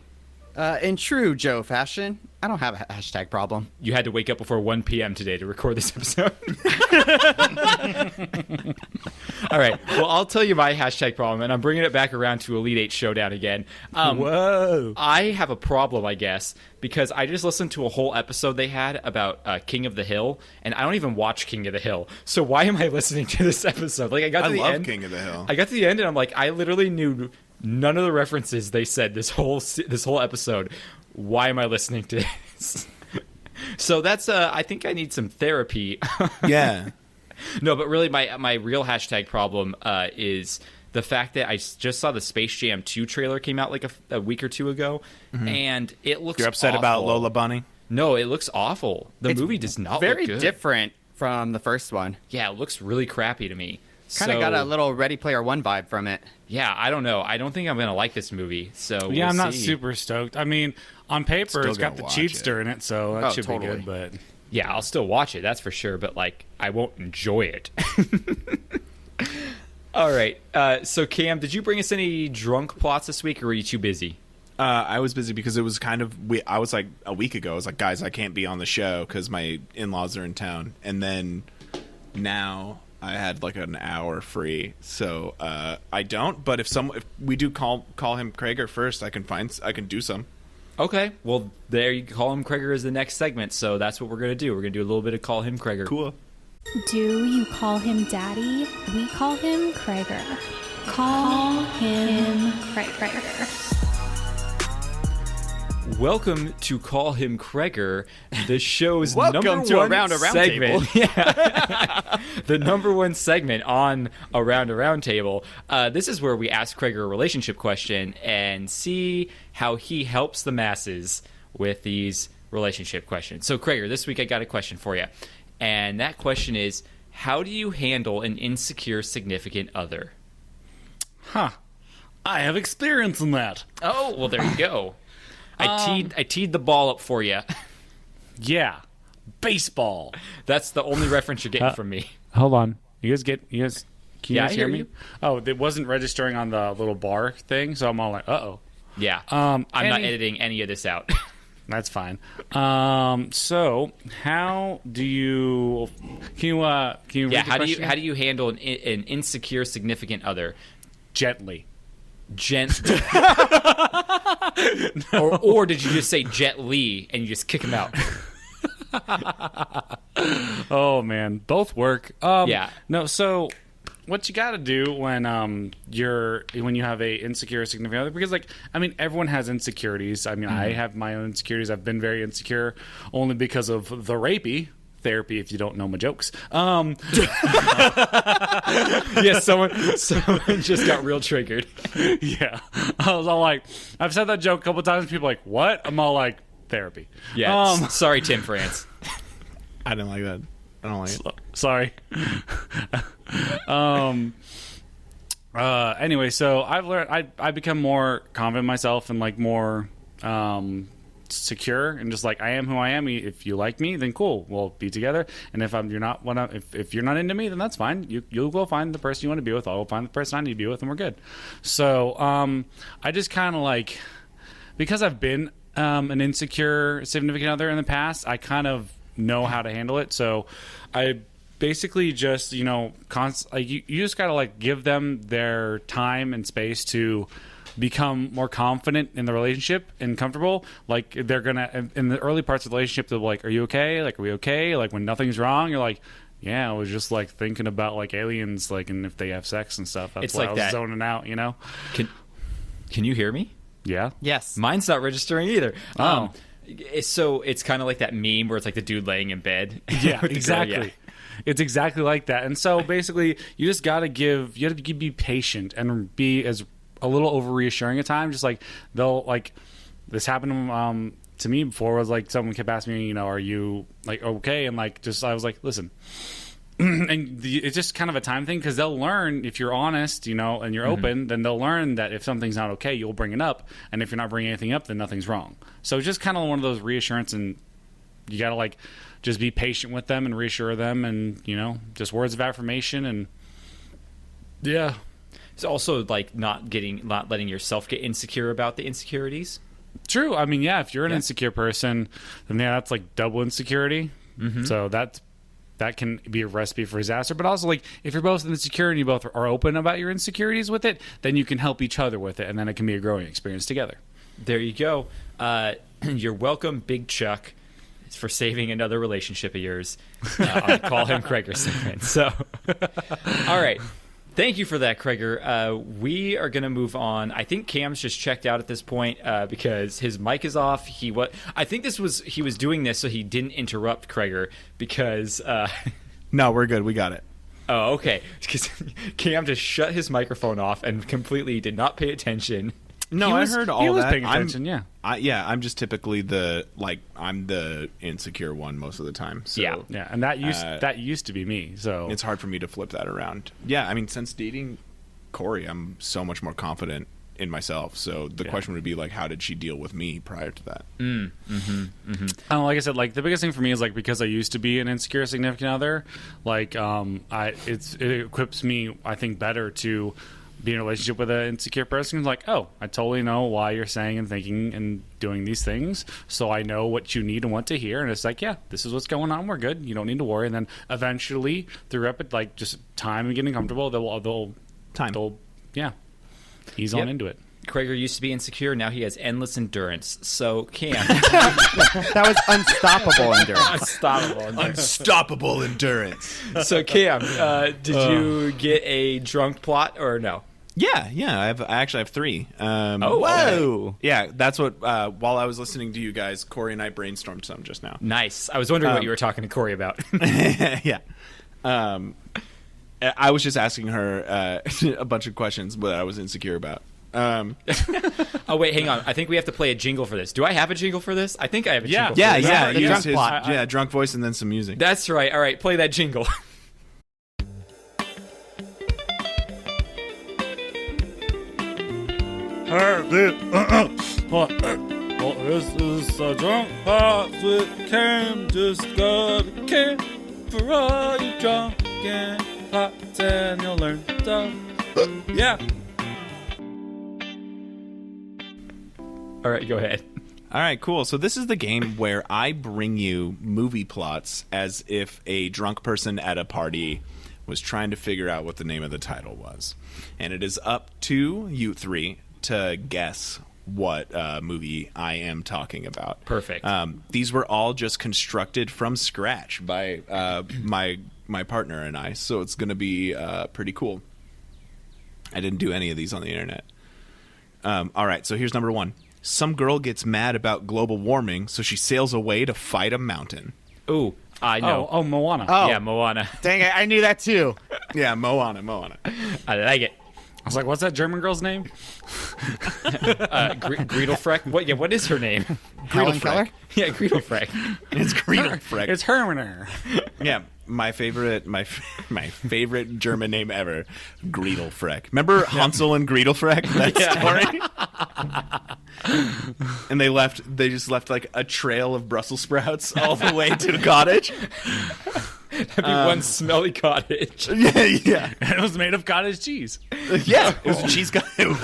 [SPEAKER 5] In true Joe fashion, I don't have a hashtag problem.
[SPEAKER 2] You had to wake up before 1 p.m. today to record this episode. All right. Well, I'll tell you my hashtag problem, and I'm bringing it back around to Elite Eight Showdown again.
[SPEAKER 4] Whoa.
[SPEAKER 2] I have a problem, I guess, because I just listened to a whole episode they had about King of the Hill, and I don't even watch King of the Hill. So why am I listening to this episode? Like, I got to the
[SPEAKER 3] love
[SPEAKER 2] end.
[SPEAKER 3] King of the Hill.
[SPEAKER 2] I got to the end, and I'm like, I literally knew none of the references they said this whole episode. Why am I listening to this? So that's I think I need some therapy.
[SPEAKER 3] Yeah.
[SPEAKER 2] No, but really my real hashtag problem is the fact that I just saw the Space Jam 2 trailer came out like a week or two ago, and it looks
[SPEAKER 3] You're upset
[SPEAKER 2] awful.
[SPEAKER 3] about Lola Bunny?
[SPEAKER 2] No, it looks awful. The movie does not
[SPEAKER 5] Very
[SPEAKER 2] look good.
[SPEAKER 5] different from the first one.
[SPEAKER 2] Yeah, it looks really crappy to me.
[SPEAKER 5] Kind of got a little Ready Player One vibe from it.
[SPEAKER 2] Yeah, I don't know. I don't think I'm going to like this movie. So
[SPEAKER 4] Yeah,
[SPEAKER 2] we'll
[SPEAKER 4] I'm not
[SPEAKER 2] see.
[SPEAKER 4] super stoked. I mean, on paper,
[SPEAKER 3] Still
[SPEAKER 4] it's got
[SPEAKER 3] gonna
[SPEAKER 4] the
[SPEAKER 3] watch
[SPEAKER 4] cheatster in it, so that
[SPEAKER 5] Oh,
[SPEAKER 4] should
[SPEAKER 5] totally.
[SPEAKER 4] be good. But
[SPEAKER 2] Yeah, I'll still watch it, that's for sure, but like I won't enjoy it. All right. So Cam, did you bring us any drunk plots this week, or were you too busy?
[SPEAKER 3] I was busy because it was kind of. I was like a week ago. I was like, guys, I can't be on the show because my in-laws are in town, and then now I had like an hour free, so I don't. But if we do call him Kreger first, I can do some.
[SPEAKER 2] Okay. Well, there you call him Kreger is the next segment, so that's what we're going to do. We're going to do a little bit of call him Kreger.
[SPEAKER 3] Cool.
[SPEAKER 8] Do you call him Daddy? We call him Kreger. Call him Kreger.
[SPEAKER 2] Welcome to Call Him Kreger, the show's
[SPEAKER 5] Welcome
[SPEAKER 2] number
[SPEAKER 5] to
[SPEAKER 2] one
[SPEAKER 5] Around a Round
[SPEAKER 2] segment. Yeah. The number one segment on Around a Round Table. This is where we ask Kreger a relationship question and see how he helps the masses with these relationship questions. So, Kreger, this week I got a question for you. And that question is, how do you handle an insecure significant other?
[SPEAKER 4] I have experience in that.
[SPEAKER 2] Oh, well, there you go. I teed the ball up for you.
[SPEAKER 4] Yeah, baseball.
[SPEAKER 2] That's the only reference you're getting from me.
[SPEAKER 4] Hold on, can
[SPEAKER 2] Yeah,
[SPEAKER 4] you
[SPEAKER 2] I
[SPEAKER 4] guys
[SPEAKER 2] hear
[SPEAKER 4] hear me?
[SPEAKER 2] you.
[SPEAKER 4] Oh, it wasn't registering on the little bar thing, so I'm all like, uh-oh.
[SPEAKER 2] Yeah. I'm not
[SPEAKER 4] any-
[SPEAKER 2] editing any of this out.
[SPEAKER 4] That's fine. So how do you? Can you read the
[SPEAKER 2] how
[SPEAKER 4] question?
[SPEAKER 2] do you handle an insecure significant other?
[SPEAKER 4] Gently.
[SPEAKER 2] Or did you just say Jet Li and you just kick him out?
[SPEAKER 4] Oh man, both work.
[SPEAKER 2] Yeah.
[SPEAKER 4] No, so what you got to do when you have a insecure significant other, because like I mean everyone has insecurities. I mean I have my own insecurities. I've been very insecure only because of the rapey therapy. If you don't know my jokes,
[SPEAKER 2] Yeah, someone just got real triggered.
[SPEAKER 4] yeah, I was all like, I've said that joke a couple times. People are like, what? I'm all like, therapy.
[SPEAKER 2] Yeah. Sorry, Tim France.
[SPEAKER 3] I didn't like that. I don't like it.
[SPEAKER 4] Sorry. Anyway, so I've learned I become more confident in myself and like more secure and just like I am who I am. If you like me, then cool, we'll be together. And if if you're not into me, then that's fine. You'll go find the person you want to be with. I'll find the person I need to be with, and we're good. So I just kind of like, because I've been an insecure significant other in the past, I kind of know how to handle it. So I basically just, you just gotta like give them their time and space to become more confident in the relationship and comfortable. Like they're gonna, in the early parts of the relationship, they're like, are you okay? Like, are we okay? Like when nothing's wrong, you're like, yeah, I was just like thinking about like aliens, like, and if they have sex and stuff. That's
[SPEAKER 2] It's
[SPEAKER 4] why
[SPEAKER 2] like
[SPEAKER 4] I was
[SPEAKER 2] that.
[SPEAKER 4] zoning out,
[SPEAKER 2] Can you hear me?
[SPEAKER 4] Yeah.
[SPEAKER 5] Yes.
[SPEAKER 2] Mine's not registering either.
[SPEAKER 4] Oh.
[SPEAKER 2] So it's kind of like that meme where it's like the dude laying in bed.
[SPEAKER 4] Yeah,
[SPEAKER 2] with the girl,
[SPEAKER 4] exactly.
[SPEAKER 2] yeah.
[SPEAKER 4] It's exactly like that. And so basically, you just got to be patient and be as a little over reassuring at times. Just like they'll like, this happened to me before, was like someone kept asking me, are you like okay? And like, just, I was like, listen, and it's just kind of a time thing, because they'll learn if you're honest, and you're open, then they'll learn that if something's not okay, you'll bring it up. And if you're not bringing anything up, then nothing's wrong. So it's just kind of one of those reassurance, and you got to like just be patient with them and reassure them, and just words of affirmation. And yeah,
[SPEAKER 2] It's also like not letting yourself get insecure about the insecurities.
[SPEAKER 4] true. I mean, yeah, if you're an insecure person, then yeah, that's like double insecurity. So that's that can be a recipe for disaster. But also, like, if you're both insecure and you both are open about your insecurities with it, then you can help each other with it, and then it can be a growing experience together.
[SPEAKER 2] There you go. You're welcome, Big Chuck, for saving another relationship of yours on the Call Him Kreger segment. So, all right. Thank you for that, Kreger. We are going to move on. I think Cam's just checked out at this point because his mic is off. He was doing this so he didn't interrupt Kreger because.
[SPEAKER 3] No, we're good. We got it.
[SPEAKER 2] Oh, okay. Because Cam just shut his microphone off and completely did not pay attention.
[SPEAKER 3] No, I heard all that.
[SPEAKER 4] He was paying attention, yeah.
[SPEAKER 3] I'm just typically I'm the insecure one most of the time. So,
[SPEAKER 4] yeah, and that used to be me. So
[SPEAKER 3] it's hard for me to flip that around. Yeah, I mean, since dating Corey, I'm so much more confident in myself. So the question would be like, how did she deal with me prior to that?
[SPEAKER 4] Like I said, like the biggest thing for me is like because I used to be an insecure significant other, like it equips me, I think, better to be in a relationship with an insecure person who's like, oh, I totally know why you're saying and thinking and doing these things, so I know what you need and want to hear, and it's like, yeah, this is what's going on, we're good, you don't need to worry. And then eventually through like just time and getting comfortable, they'll ease on into it.
[SPEAKER 2] Kreger used to be insecure, now he has endless endurance. So, Cam.
[SPEAKER 5] That was unstoppable endurance.
[SPEAKER 3] Unstoppable endurance.
[SPEAKER 2] So, Cam, did you get a drunk plot or no?
[SPEAKER 3] Yeah. I actually have 3.
[SPEAKER 2] Whoa!
[SPEAKER 3] Okay. Yeah, that's what. While I was listening to you guys, Corey and I brainstormed some just now.
[SPEAKER 2] Nice. I was wondering what you were talking to Corey about.
[SPEAKER 3] Yeah. I was just asking her a bunch of questions that I was insecure about.
[SPEAKER 2] Oh wait, hang on. I think we have to play a jingle for this. Do I have a jingle for this? I think I have a jingle.
[SPEAKER 3] Yeah.
[SPEAKER 5] The drunk plot.
[SPEAKER 3] Drunk voice and then some music.
[SPEAKER 2] That's right. All right, play that jingle.
[SPEAKER 6] This is a drunk pot with Cam. Just got a can for all you drunken pots, and you'll learn stuff. Yeah.
[SPEAKER 2] All right, go ahead.
[SPEAKER 3] All right, cool. So this is the game where I bring you movie plots as if a drunk person at a party was trying to figure out what the name of the title was. And it is up to you 3 to guess what movie I am talking about.
[SPEAKER 2] Perfect.
[SPEAKER 3] These were all just constructed from scratch by my partner and I, so it's going to be pretty cool. I didn't do any of these on the internet. All right, so here's number 1. Some girl gets mad about global warming, so she sails away to fight a mountain.
[SPEAKER 2] Ooh, I know.
[SPEAKER 4] Oh, Moana.
[SPEAKER 5] Oh.
[SPEAKER 2] Yeah, Moana.
[SPEAKER 5] Dang it, I knew that too.
[SPEAKER 3] Yeah, Moana.
[SPEAKER 2] I like it.
[SPEAKER 4] I was like, what's that German girl's name?
[SPEAKER 2] Gretelfreck. What is her name?
[SPEAKER 5] Helen Keller?
[SPEAKER 2] Yeah, Gretelfreck.
[SPEAKER 3] It's Gretelfreck.
[SPEAKER 4] It's Hermaner.
[SPEAKER 3] Yeah, my favorite German name ever, Gretelfreck. Remember Hansel and Gretelfreck? That story. And they just left like a trail of Brussels sprouts all the way to the cottage.
[SPEAKER 2] That'd be one smelly cottage.
[SPEAKER 3] Yeah.
[SPEAKER 4] It was made of cottage cheese.
[SPEAKER 3] Yeah, it was a cheese cottage.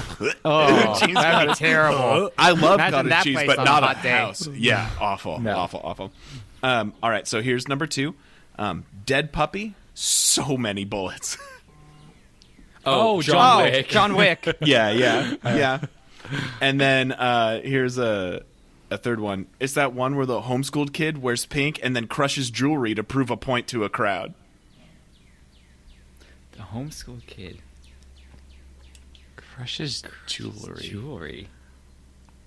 [SPEAKER 5] Oh, that'd be terrible.
[SPEAKER 3] I love
[SPEAKER 5] Imagine
[SPEAKER 3] cottage
[SPEAKER 5] that
[SPEAKER 3] cheese,
[SPEAKER 5] place
[SPEAKER 3] but
[SPEAKER 5] on
[SPEAKER 3] not
[SPEAKER 5] a
[SPEAKER 3] a
[SPEAKER 5] hot day.
[SPEAKER 3] house. Yeah, awful. All right, so here's number 2. Dead puppy, so many bullets.
[SPEAKER 2] Oh, John Wick.
[SPEAKER 5] John Wick.
[SPEAKER 3] Yeah. And then here's a third one. It's that one where the homeschooled kid wears pink and then crushes jewelry to prove a point to a crowd.
[SPEAKER 2] The homeschooled kid
[SPEAKER 4] Crushes jewelry.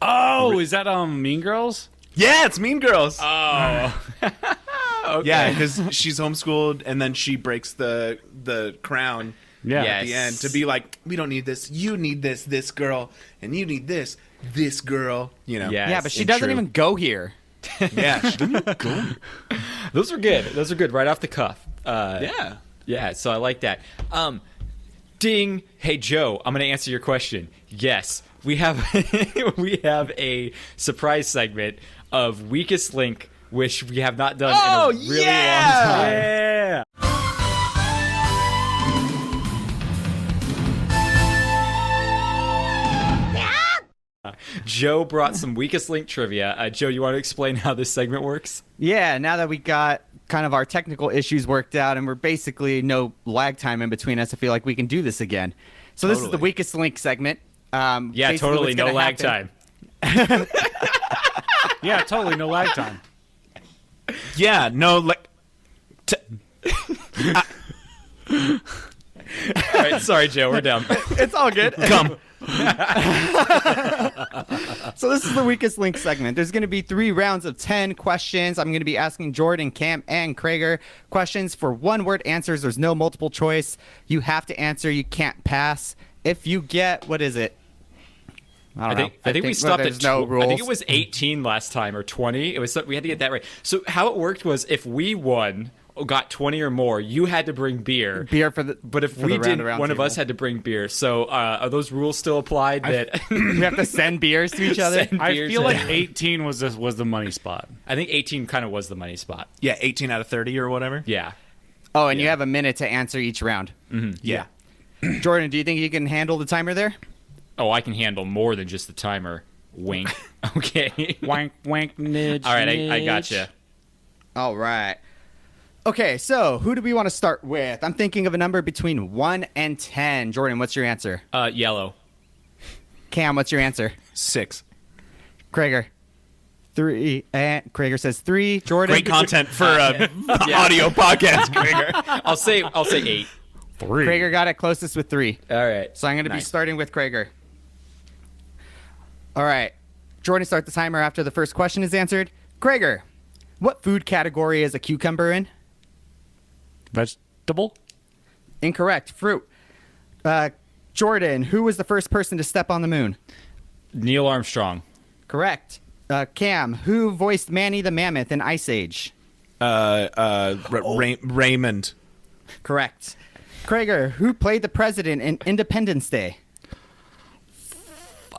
[SPEAKER 2] Oh,
[SPEAKER 4] Is that Mean Girls?
[SPEAKER 3] Yeah, it's Mean Girls.
[SPEAKER 2] Oh. Okay.
[SPEAKER 3] Yeah, because she's homeschooled and then she breaks the crown
[SPEAKER 4] Yeah.
[SPEAKER 3] at the end to be like, we don't need this. You need this girl. And you need this girl. You know.
[SPEAKER 2] Yes.
[SPEAKER 5] Yeah, but she
[SPEAKER 3] And
[SPEAKER 5] doesn't
[SPEAKER 3] true.
[SPEAKER 5] even go here.
[SPEAKER 3] Yeah, she didn't even go.
[SPEAKER 2] Those are good. Right off the cuff.
[SPEAKER 3] Yeah.
[SPEAKER 2] Yeah, so I like that. Ding. Hey, Joe, I'm going to answer your question. Yes, we have a surprise segment of Weakest Link, which we have not done in a really long time.
[SPEAKER 3] Yeah.
[SPEAKER 2] Joe brought some Weakest Link trivia. Joe, you want to explain how this segment works?
[SPEAKER 5] Yeah, now that we got kind of our technical issues worked out, and we're basically no lag time in between us. I feel like we can do this again. So this is the weakest link segment.
[SPEAKER 2] Yeah,
[SPEAKER 5] Basically
[SPEAKER 2] totally.
[SPEAKER 5] what's
[SPEAKER 2] No
[SPEAKER 5] gonna
[SPEAKER 2] lag
[SPEAKER 5] happen-
[SPEAKER 2] time.
[SPEAKER 4] Yeah, totally. No lag time.
[SPEAKER 3] Yeah, no, like.
[SPEAKER 2] All right, sorry, Joe. We're done.
[SPEAKER 5] It's all good.
[SPEAKER 3] Come.
[SPEAKER 5] So this is the weakest link segment. There's going to be 3 rounds of 10 questions. I'm going to be asking Jordan, Cam, and Kreger questions for one-word answers. There's no multiple choice. You have to answer. You can't pass. If you get, what is it? I don't know.
[SPEAKER 2] I think we stopped
[SPEAKER 5] there's
[SPEAKER 2] at
[SPEAKER 5] no
[SPEAKER 2] I
[SPEAKER 5] rules.
[SPEAKER 2] think it was 18 last time or 20. It was we had to get that right. So how it worked was if we won, got 20 or more, you had to bring beer.
[SPEAKER 5] beer for the.
[SPEAKER 2] But if
[SPEAKER 5] for
[SPEAKER 2] we
[SPEAKER 5] the
[SPEAKER 2] didn't,
[SPEAKER 5] round
[SPEAKER 2] one of
[SPEAKER 5] table.
[SPEAKER 2] us had to bring beer. So are those rules still applied? That
[SPEAKER 5] We have to send beers to each other.
[SPEAKER 2] Send
[SPEAKER 4] I
[SPEAKER 2] beers
[SPEAKER 4] feel
[SPEAKER 2] in.
[SPEAKER 4] like 18 was the money spot.
[SPEAKER 2] I think 18 kind of was the money spot.
[SPEAKER 3] Yeah, 18 out of 30 or whatever.
[SPEAKER 2] Yeah.
[SPEAKER 5] Oh, and you have a minute to answer each round.
[SPEAKER 3] Yeah.
[SPEAKER 5] Jordan, do you think you can handle the timer there?
[SPEAKER 2] Oh, I can handle more than just the timer. Wink. Okay.
[SPEAKER 4] Wank, wank, nidge.
[SPEAKER 2] All right, I gotcha.
[SPEAKER 5] All right. Okay, so who do we want to start with? I'm thinking of a number between 1 and 10. Jordan, what's your answer?
[SPEAKER 2] Yellow.
[SPEAKER 5] Cam, what's your answer?
[SPEAKER 3] 6.
[SPEAKER 5] Kreger. 3. And Kreger says 3. Jordan.
[SPEAKER 3] Great content for audio podcast, Kreger.
[SPEAKER 2] I'll say 8.
[SPEAKER 4] 3.
[SPEAKER 5] Kreger got it closest with 3.
[SPEAKER 2] All right.
[SPEAKER 5] So I'm going to be starting with Kreger. All right. Jordan, start the timer after the first question is answered. Kreger, what food category is a cucumber in?
[SPEAKER 4] Vegetable?
[SPEAKER 5] Incorrect. Fruit. Jordan, who was the first person to step on the moon?
[SPEAKER 2] Neil Armstrong.
[SPEAKER 5] Correct. Cam, who voiced Manny the Mammoth in Ice Age?
[SPEAKER 3] Raymond.
[SPEAKER 5] Correct. Kreger, who played the president in Independence Day?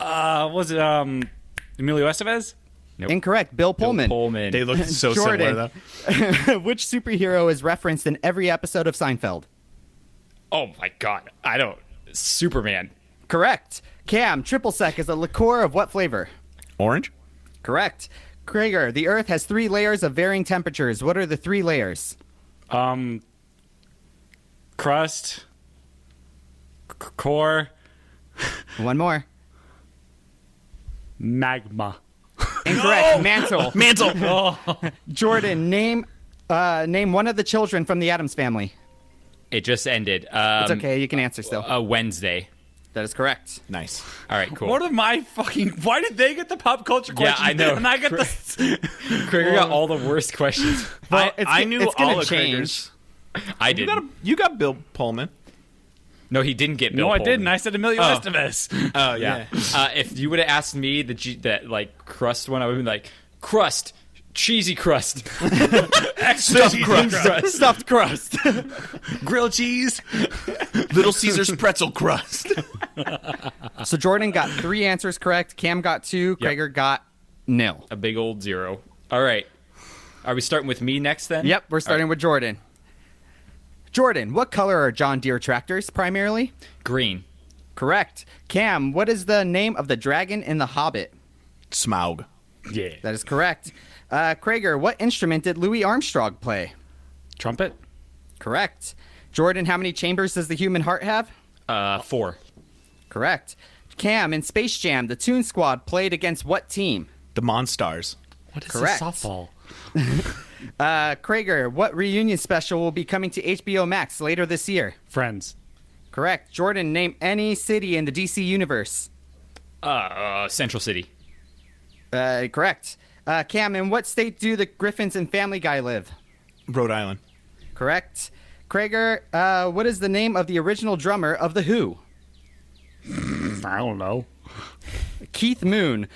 [SPEAKER 4] Was it Emilio Estevez?
[SPEAKER 2] Nope.
[SPEAKER 5] Incorrect. Bill Pullman.
[SPEAKER 2] Pullman.
[SPEAKER 3] They look so
[SPEAKER 5] Jordan.
[SPEAKER 3] similar, though.
[SPEAKER 5] Which superhero is referenced in every episode of Seinfeld?
[SPEAKER 2] Oh my God. I don't. Superman.
[SPEAKER 5] Correct. Cam, triple sec is a liqueur of what flavor?
[SPEAKER 3] Orange?
[SPEAKER 5] Correct. Kreger, the Earth has 3 layers of varying temperatures. What are the 3 layers?
[SPEAKER 4] Crust. Core.
[SPEAKER 5] One more.
[SPEAKER 4] Magma.
[SPEAKER 5] Incorrect. Mantle.
[SPEAKER 3] Mantle.
[SPEAKER 5] Jordan, name one of the children from the Addams family.
[SPEAKER 2] It just ended.
[SPEAKER 5] It's okay. You can answer still.
[SPEAKER 2] Wednesday.
[SPEAKER 5] That is correct.
[SPEAKER 3] Nice.
[SPEAKER 2] All right, cool.
[SPEAKER 4] What are my fucking... Why did they get the pop culture
[SPEAKER 2] Yeah,
[SPEAKER 4] questions?
[SPEAKER 2] I know.
[SPEAKER 4] And I get the...
[SPEAKER 2] Kreger got all the worst questions.
[SPEAKER 5] Well,
[SPEAKER 3] I knew
[SPEAKER 5] it's gonna
[SPEAKER 3] all of
[SPEAKER 5] change.
[SPEAKER 3] Kreger's.
[SPEAKER 2] I did.
[SPEAKER 3] You got Bill Pullman.
[SPEAKER 2] No, he didn't get Bill
[SPEAKER 4] No, I
[SPEAKER 2] Pullman.
[SPEAKER 4] didn't. I said Emilio Estevez.
[SPEAKER 3] Oh,
[SPEAKER 2] Yeah. If you would have asked me that like crust one, I would have been like crust, cheesy crust,
[SPEAKER 3] Stuffed crust.
[SPEAKER 5] Stuffed crust.
[SPEAKER 4] Grilled cheese.
[SPEAKER 3] Little Caesar's pretzel crust.
[SPEAKER 5] So Jordan got 3 answers correct. Cam got 2. Kreger got 0.
[SPEAKER 2] a big old 0. All right. Are we starting with me next then?
[SPEAKER 5] Yep, we're starting with Jordan. Jordan, what color are John Deere tractors primarily?
[SPEAKER 2] Green.
[SPEAKER 5] Correct. Cam, what is the name of the dragon in The Hobbit?
[SPEAKER 3] Smaug.
[SPEAKER 4] Yeah.
[SPEAKER 5] That is correct. Kreger, what instrument did Louis Armstrong play?
[SPEAKER 4] Trumpet.
[SPEAKER 5] Correct. Jordan, how many chambers does the human heart have?
[SPEAKER 2] 4.
[SPEAKER 5] Correct. Cam, in Space Jam, the Toon Squad played against what team?
[SPEAKER 3] The Monstars.
[SPEAKER 4] What is
[SPEAKER 5] Correct.
[SPEAKER 4] this softball?
[SPEAKER 5] Kreger, what reunion special will be coming to HBO Max later this year?
[SPEAKER 4] Friends.
[SPEAKER 5] Correct. Jordan, name any city in the DC universe.
[SPEAKER 2] Central City.
[SPEAKER 5] Correct. Cam, in what state do the Griffins and Family Guy live?
[SPEAKER 3] Rhode Island.
[SPEAKER 5] Correct. Kreger, what is the name of the original drummer of The Who?
[SPEAKER 4] I don't know.
[SPEAKER 5] Keith Moon.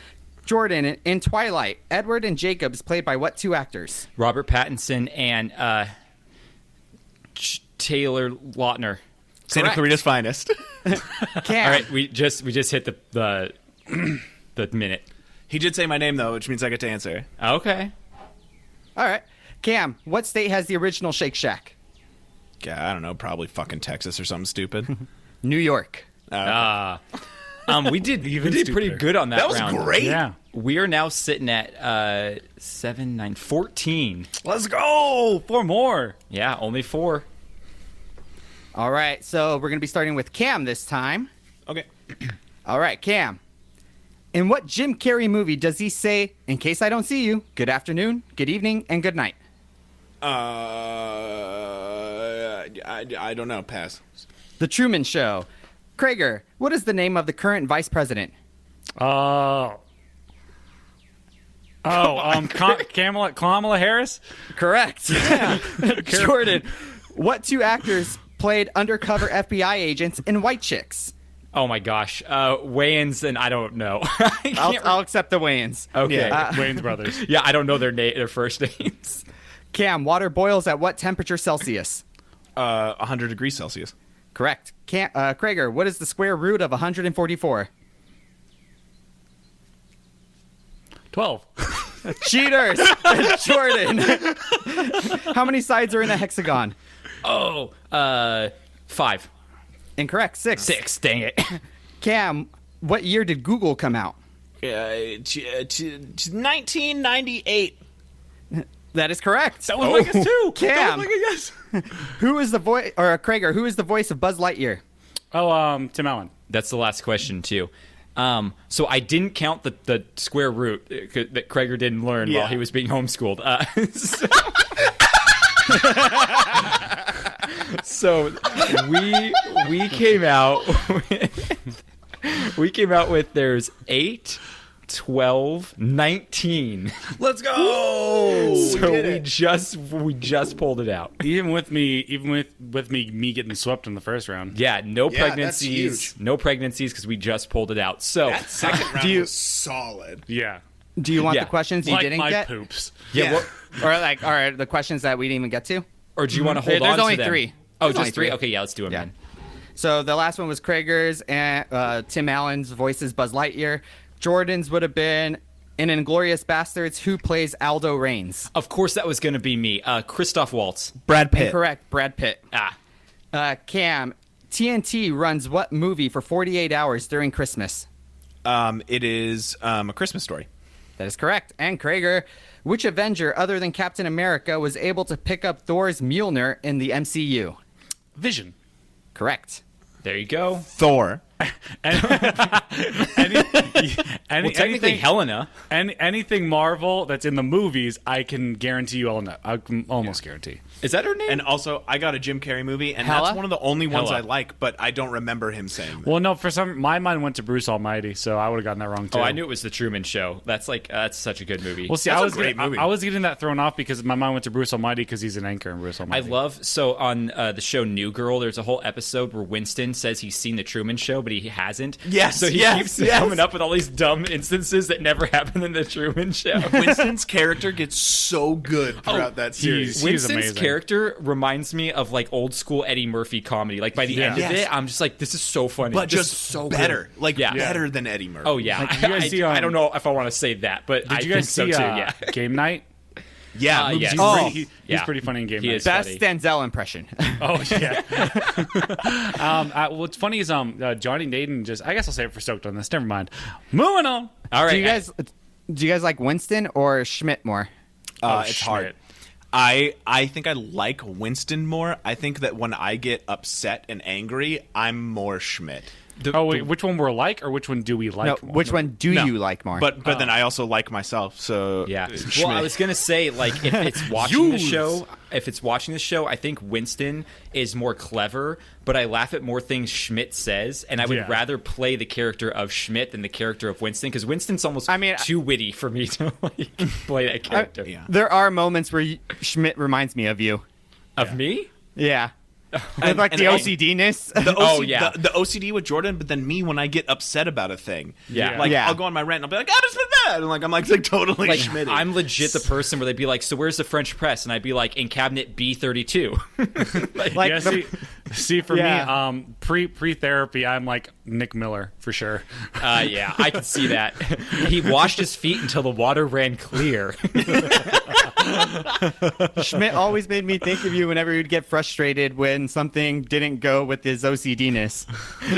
[SPEAKER 5] Jordan, in Twilight, Edward and Jacobs played by what 2 actors?
[SPEAKER 2] Robert Pattinson and Taylor Lautner.
[SPEAKER 3] Santa
[SPEAKER 5] Correct.
[SPEAKER 3] Clarita's finest.
[SPEAKER 5] Cam.
[SPEAKER 2] All right, we just hit the the minute.
[SPEAKER 3] He did say my name, though, which means I get to answer.
[SPEAKER 2] Okay.
[SPEAKER 5] All right. Cam, what state has the original Shake Shack?
[SPEAKER 3] Yeah, I don't know. Probably fucking Texas or something stupid.
[SPEAKER 5] New York.
[SPEAKER 2] We did
[SPEAKER 4] Even
[SPEAKER 2] pretty
[SPEAKER 4] stupider.
[SPEAKER 2] good on that
[SPEAKER 3] That was
[SPEAKER 2] round.
[SPEAKER 3] great.
[SPEAKER 4] Yeah.
[SPEAKER 2] We are now sitting at 7, 9, 14.
[SPEAKER 4] Let's go. 4 more.
[SPEAKER 2] Yeah, only 4.
[SPEAKER 5] All right, so we're going to be starting with Cam this time.
[SPEAKER 3] Okay.
[SPEAKER 5] All right, Cam. In what Jim Carrey movie does he say, "In case I don't see you, good afternoon, good evening, and good night"?
[SPEAKER 3] I don't know. Pass.
[SPEAKER 5] The Truman Show. Kreger, what is the name of the current vice president?
[SPEAKER 4] Kamala Harris.
[SPEAKER 5] Correct. Jordan, what 2 actors played undercover FBI agents in White Chicks?
[SPEAKER 2] Oh my gosh. Wayans and I don't know. I can't
[SPEAKER 5] I'll accept the Wayans.
[SPEAKER 2] Okay.
[SPEAKER 4] Wayne's brothers.
[SPEAKER 2] Yeah, I don't know their first names.
[SPEAKER 5] Cam, water boils at what temperature Celsius?
[SPEAKER 3] 100 degrees Celsius.
[SPEAKER 5] Correct. Kreger, what is the square root of 144?
[SPEAKER 4] 12.
[SPEAKER 5] Cheaters! Jordan, how many sides are in a hexagon?
[SPEAKER 2] 5.
[SPEAKER 5] Incorrect. 6.
[SPEAKER 2] 6, dang it.
[SPEAKER 5] Cam, what year did Google come out?
[SPEAKER 3] 1998.
[SPEAKER 5] That is correct.
[SPEAKER 4] That was my guess too.
[SPEAKER 5] Cam,
[SPEAKER 4] That was my guess.
[SPEAKER 5] who is the voice, or Kreger, who is the voice of Buzz Lightyear?
[SPEAKER 4] Tim Allen.
[SPEAKER 2] That's the last question, too. So I didn't count the square root that Kreger didn't learn while he was being homeschooled. So we came out with there's 8, 12, 19.
[SPEAKER 4] Let's go.
[SPEAKER 2] So we just pulled it out.
[SPEAKER 4] Even with me getting swept in the first round.
[SPEAKER 2] Yeah, no
[SPEAKER 3] Yeah,
[SPEAKER 2] pregnancies,
[SPEAKER 3] that's huge.
[SPEAKER 2] no pregnancies because we just pulled it out. So
[SPEAKER 3] That second round was solid.
[SPEAKER 4] Yeah.
[SPEAKER 5] Do you want
[SPEAKER 2] Yeah.
[SPEAKER 5] the questions you
[SPEAKER 4] Like
[SPEAKER 5] didn't
[SPEAKER 4] my
[SPEAKER 5] get?
[SPEAKER 4] poops.
[SPEAKER 2] yeah, what,
[SPEAKER 5] Or the questions that we didn't even get to?
[SPEAKER 2] or do you want to hold
[SPEAKER 5] There's
[SPEAKER 2] on
[SPEAKER 5] only
[SPEAKER 2] to them?
[SPEAKER 5] 3.
[SPEAKER 2] Oh,
[SPEAKER 5] There's only
[SPEAKER 2] just 3.
[SPEAKER 5] 3.
[SPEAKER 2] Okay, yeah, let's do them
[SPEAKER 5] Yeah.
[SPEAKER 2] then.
[SPEAKER 5] So the last one was Kreger's, and Tim Allen's voices Buzz Lightyear. Jordan's would have been in Inglourious Bastards, who plays Aldo Raines?
[SPEAKER 2] Of course, that was going to be me. Christoph Waltz.
[SPEAKER 3] Brad Pitt.
[SPEAKER 5] Correct, Brad Pitt. Cam, TNT runs what movie for 48 hours during Christmas?
[SPEAKER 3] It is A Christmas Story.
[SPEAKER 5] That is correct. And Kreger, which Avenger other than Captain America was able to pick up Thor's Mjolnir in the MCU?
[SPEAKER 4] Vision.
[SPEAKER 5] Correct.
[SPEAKER 2] There you go.
[SPEAKER 3] Thor.
[SPEAKER 2] Technically, Helena.
[SPEAKER 4] Anything Marvel that's in the movies, I can guarantee you all know. I can almost guarantee.
[SPEAKER 2] Is that her name?
[SPEAKER 3] And also, I got a Jim Carrey movie, and
[SPEAKER 5] Hella?
[SPEAKER 3] that's one of the only ones
[SPEAKER 2] Hella.
[SPEAKER 3] I like, but I don't remember him saying that.
[SPEAKER 4] Well, no, for some, my mind went to Bruce Almighty, so I would have gotten that wrong too.
[SPEAKER 2] Oh, I knew it was the Truman Show. That's such a good movie.
[SPEAKER 4] Well, see,
[SPEAKER 3] That's
[SPEAKER 4] I
[SPEAKER 3] a
[SPEAKER 4] was
[SPEAKER 3] great
[SPEAKER 4] getting,
[SPEAKER 3] movie.
[SPEAKER 4] I was getting that thrown off because my mind went to Bruce Almighty because he's an anchor in Bruce
[SPEAKER 2] I
[SPEAKER 4] Almighty.
[SPEAKER 2] love on the show New Girl. There's a whole episode where Winston says he's seen the Truman Show, but he hasn't.
[SPEAKER 3] Yes,
[SPEAKER 2] so he
[SPEAKER 3] yes,
[SPEAKER 2] keeps
[SPEAKER 3] yes.
[SPEAKER 2] coming up with all these dumb instances that never happened in the Truman Show.
[SPEAKER 3] Winston's character gets so good throughout that series.
[SPEAKER 4] he's
[SPEAKER 2] Winston's
[SPEAKER 4] amazing.
[SPEAKER 2] character reminds me of like old school Eddie Murphy comedy. Like by the end of
[SPEAKER 3] Yes.
[SPEAKER 2] it, I'm just like, this is so funny,
[SPEAKER 3] But
[SPEAKER 2] This
[SPEAKER 3] just
[SPEAKER 2] is so
[SPEAKER 3] better.
[SPEAKER 2] good.
[SPEAKER 3] Like,
[SPEAKER 2] Yeah.
[SPEAKER 3] better than Eddie Murphy.
[SPEAKER 2] Oh yeah,
[SPEAKER 4] Like, did you guys see,
[SPEAKER 2] I don't know if I want to say that, but I
[SPEAKER 4] Did you guys
[SPEAKER 2] think
[SPEAKER 4] see
[SPEAKER 2] so too. Yeah.
[SPEAKER 4] Game Night?
[SPEAKER 3] Yeah.
[SPEAKER 2] yes.
[SPEAKER 4] He's,
[SPEAKER 2] Oh.
[SPEAKER 4] he's
[SPEAKER 2] Yeah.
[SPEAKER 4] pretty funny in Game
[SPEAKER 2] He
[SPEAKER 4] Night.
[SPEAKER 2] is.
[SPEAKER 5] Best
[SPEAKER 2] funny.
[SPEAKER 5] Denzel impression.
[SPEAKER 4] Oh yeah. What's funny is Johnny Naden just. I guess I'll say it for Stoked on This. Never mind. Moving on.
[SPEAKER 2] All right,
[SPEAKER 5] Do you guys like Winston or Schmidt more?
[SPEAKER 3] It's hard. I think I like Winston more. I think that when I get upset and angry, I'm more Schmidt.
[SPEAKER 4] Wait, which one we're like, or which one do we like?
[SPEAKER 5] No,
[SPEAKER 4] more?
[SPEAKER 5] which one do you like more?
[SPEAKER 3] But then I also like myself. So
[SPEAKER 2] Yeah.
[SPEAKER 3] Schmidt.
[SPEAKER 2] Well, I was gonna say, like, if it's watching the show, I think Winston is more clever, but I laugh at more things Schmidt says, and I would
[SPEAKER 4] Yeah.
[SPEAKER 2] rather play the character of Schmidt than the character of Winston, because Winston's almost too witty for me to like play that character.
[SPEAKER 5] There are moments where Schmidt reminds me of you.
[SPEAKER 2] Of me?
[SPEAKER 5] Yeah. With like the
[SPEAKER 3] and-
[SPEAKER 5] OCD-ness.
[SPEAKER 3] the
[SPEAKER 2] Oh, yeah.
[SPEAKER 3] the OCD with Jordan, but then me when I get upset about a thing.
[SPEAKER 2] Yeah.
[SPEAKER 3] Like
[SPEAKER 5] Yeah.
[SPEAKER 3] I'll go on my rant and I'll be like, "Ah, this is bad," and I'm like totally
[SPEAKER 2] Like,
[SPEAKER 3] Schmidt.
[SPEAKER 2] I'm legit the person where they'd be like, so where's the French press? And I'd be like, in cabinet B32.
[SPEAKER 5] Like
[SPEAKER 4] Yeah, see, for
[SPEAKER 5] Yeah.
[SPEAKER 4] me, pre therapy, I'm like Nick Miller for sure.
[SPEAKER 2] Yeah, I can see that. He washed his feet until the water ran clear.
[SPEAKER 5] Schmidt always made me think of you whenever he'd get frustrated when something didn't go with his OCD-ness.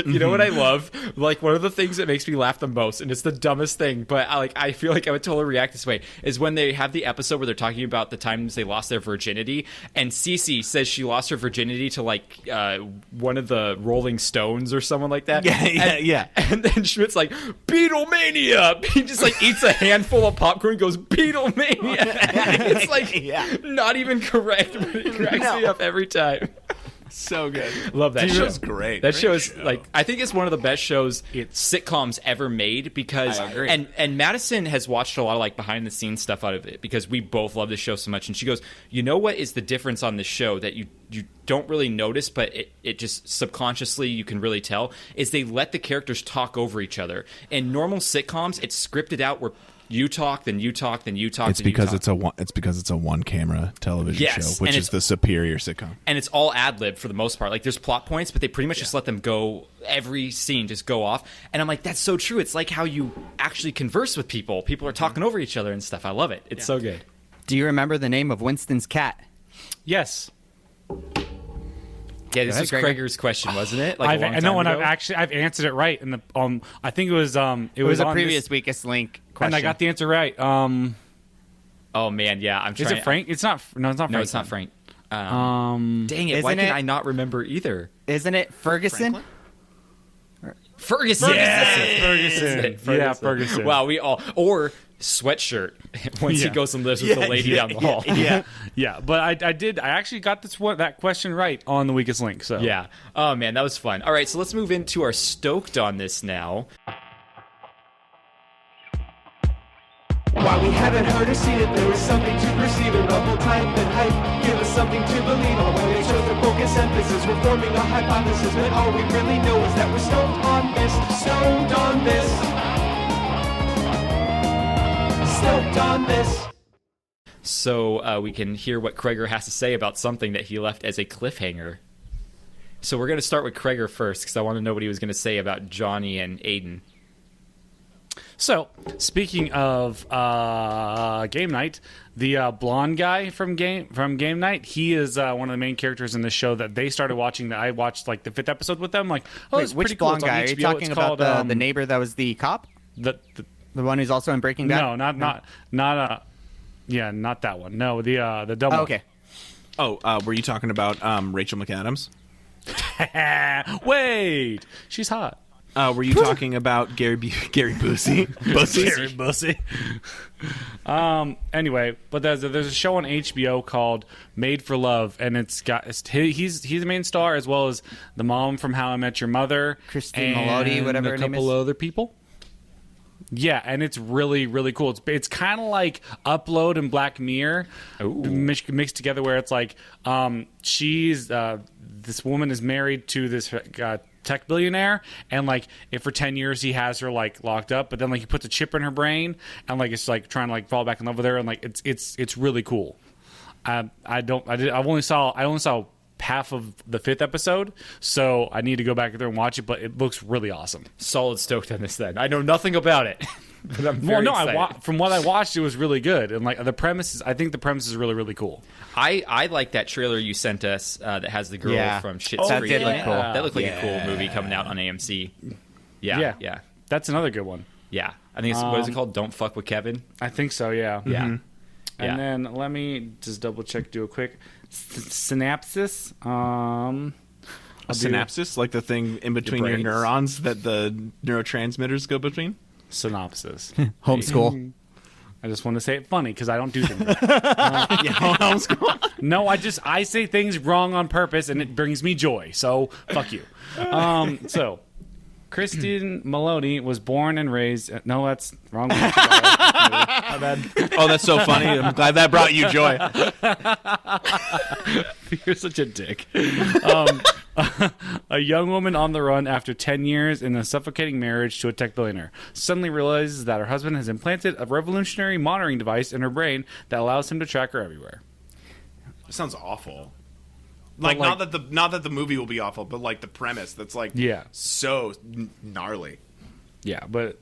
[SPEAKER 2] You know what I love? Like, one of the things that makes me laugh the most, and it's the dumbest thing, but I feel like I would totally react this way, is when they have the episode where they're talking about the times they lost their virginity, and Cece says she lost her virginity to, like, one of the Rolling Stones or someone like that.
[SPEAKER 3] Yeah.
[SPEAKER 2] And then Schmidt's like, Beatlemania! He just, like, eats a handful of popcorn and goes, Beatlemania! It's, like, not even correct, but it cracks me up every time.
[SPEAKER 3] So good.
[SPEAKER 2] Love that show.
[SPEAKER 3] Show's great.
[SPEAKER 2] That
[SPEAKER 3] Great
[SPEAKER 2] show is
[SPEAKER 3] show.
[SPEAKER 2] like, I think it's one of the best shows sitcoms ever made, because
[SPEAKER 3] I agree.
[SPEAKER 2] and Madison has watched a lot of like behind the scenes stuff out of it, because we both love this show so much, and she goes, you know what is the difference on this show that you don't really notice, but it just subconsciously you can really tell, is they let the characters talk over each other. In normal sitcoms, it's scripted out where you talk, then you talk, then you talk.
[SPEAKER 3] It's because it's a one camera television
[SPEAKER 2] Yes,
[SPEAKER 3] show, which
[SPEAKER 2] and
[SPEAKER 3] is the superior sitcom.
[SPEAKER 2] and it's all ad lib for the most part. Like, there's plot points, but they pretty much just let them go. Every scene just go off, and I'm like, that's so true. It's like how you actually converse with people. People are talking over each other and stuff. I love it. It's so good.
[SPEAKER 5] Do you remember the name of Winston's cat?
[SPEAKER 4] Yes.
[SPEAKER 2] Yeah, this
[SPEAKER 5] ahead,
[SPEAKER 2] was
[SPEAKER 5] Kreger.
[SPEAKER 2] Kreger's question, wasn't it? Like,
[SPEAKER 4] I know, and I've answered it right. In the I think it was
[SPEAKER 5] It was a
[SPEAKER 4] on
[SPEAKER 5] previous
[SPEAKER 4] this,
[SPEAKER 5] weakest link question.
[SPEAKER 4] and I got the answer right.
[SPEAKER 2] Oh man, yeah. I'm
[SPEAKER 4] Is
[SPEAKER 2] trying.
[SPEAKER 4] it Frank? It's not. No, it's not Frank.
[SPEAKER 2] No, it's not Frank. Dang it! Why
[SPEAKER 5] Isn't
[SPEAKER 2] can
[SPEAKER 5] it-
[SPEAKER 2] I not remember either?
[SPEAKER 5] Isn't it Ferguson?
[SPEAKER 2] Ferguson.
[SPEAKER 4] Ferguson. Yeah, Ferguson.
[SPEAKER 2] Wow, we all or sweatshirt once he
[SPEAKER 4] Yeah.
[SPEAKER 2] goes and lives with the lady down the hall.
[SPEAKER 4] Yeah, but I actually got that question right on the weakest link. So
[SPEAKER 2] Yeah. Oh man, that was fun. All right, so let's move into our stoked on this now.
[SPEAKER 9] While we haven't heard or seen it, there is something to perceive. A rebel type and hype, give us something to believe on. When they chose to focus emphasis, we're forming a hypothesis. But all we really know is that we're stoked on this. Stoked on this. Stoked on this.
[SPEAKER 2] So we can hear what Kreger has to say about something that he left as a cliffhanger. So we're going to start with Kreger first, because I want to know what he was going to say about Johnny and Aiden.
[SPEAKER 4] So, speaking of Game Night, the blonde guy from Game Night, he is one of the main characters in the show that they started watching. That I watched like the 5th episode with them. Like, oh, it's
[SPEAKER 5] Which
[SPEAKER 4] pretty cool.
[SPEAKER 5] blonde
[SPEAKER 4] It's on
[SPEAKER 5] guy? Are you
[SPEAKER 4] HBO.
[SPEAKER 5] talking
[SPEAKER 4] It's
[SPEAKER 5] about
[SPEAKER 4] called,
[SPEAKER 5] the neighbor that was the cop?
[SPEAKER 4] the
[SPEAKER 5] The one who's also in Breaking Bad?
[SPEAKER 4] no, not not that one. No, the dumb
[SPEAKER 5] Oh,
[SPEAKER 4] one.
[SPEAKER 5] okay.
[SPEAKER 3] Oh, were you talking about Rachel McAdams?
[SPEAKER 4] Wait, she's hot.
[SPEAKER 3] Were you talking about Gary Busey?
[SPEAKER 4] Gary Bussy. Anyway, but there's a show on HBO called Made for Love, and he's the main star, as well as the mom from How I Met Your Mother,
[SPEAKER 5] Christine
[SPEAKER 4] and
[SPEAKER 5] Melody, whatever her
[SPEAKER 4] a
[SPEAKER 5] name
[SPEAKER 4] couple
[SPEAKER 5] is.
[SPEAKER 4] other people. Yeah, and it's really, really cool. It's kind of like Upload and Black Mirror mixed together, where it's like she's this woman is married to this tech billionaire, and like if for 10 years he has her like locked up, but then like he puts a chip in her brain, and like it's like trying to like fall back in love with her, and like it's really cool. I only saw half of the 5th episode, so I need to go back there and watch it, but it looks really awesome.
[SPEAKER 2] Solid stoked on this then. I know nothing about it, but I'm very excited.
[SPEAKER 4] From what I watched, it was really good, and like I think the premise is really, really cool.
[SPEAKER 2] I like that trailer you sent us that has the girl
[SPEAKER 5] Yeah.
[SPEAKER 2] from Schitt's
[SPEAKER 5] That
[SPEAKER 2] Creek.
[SPEAKER 5] did look cool.
[SPEAKER 2] That looked like a cool movie coming out on AMC. Yeah.
[SPEAKER 4] That's another good one.
[SPEAKER 2] Yeah. I think it's, what is it called? Don't Fuck with Kevin?
[SPEAKER 4] I think so, yeah.
[SPEAKER 2] Yeah.
[SPEAKER 4] And
[SPEAKER 2] Yeah.
[SPEAKER 4] then let me just double check, do a quick synopsis.
[SPEAKER 3] A synapses, like the thing in between your
[SPEAKER 2] brains.
[SPEAKER 3] neurons that the neurotransmitters go between?
[SPEAKER 4] Synopsis.
[SPEAKER 5] Homeschool.
[SPEAKER 4] I just want to say it funny because I don't do things.
[SPEAKER 3] Homeschool.
[SPEAKER 4] No, I say things wrong on purpose, and it brings me joy. So fuck you. So, Kristen Maloney was born and raised. No, that's wrong. My bad.
[SPEAKER 3] Oh, that's so funny. I'm glad that brought you joy.
[SPEAKER 4] You're such a dick. A young woman on the run after 10 years in a suffocating marriage to a tech billionaire suddenly realizes that her husband has implanted a revolutionary monitoring device in her brain that allows him to track her everywhere.
[SPEAKER 3] It sounds awful. Like, not that the movie will be awful, but like the premise that's like so gnarly.
[SPEAKER 4] Yeah, but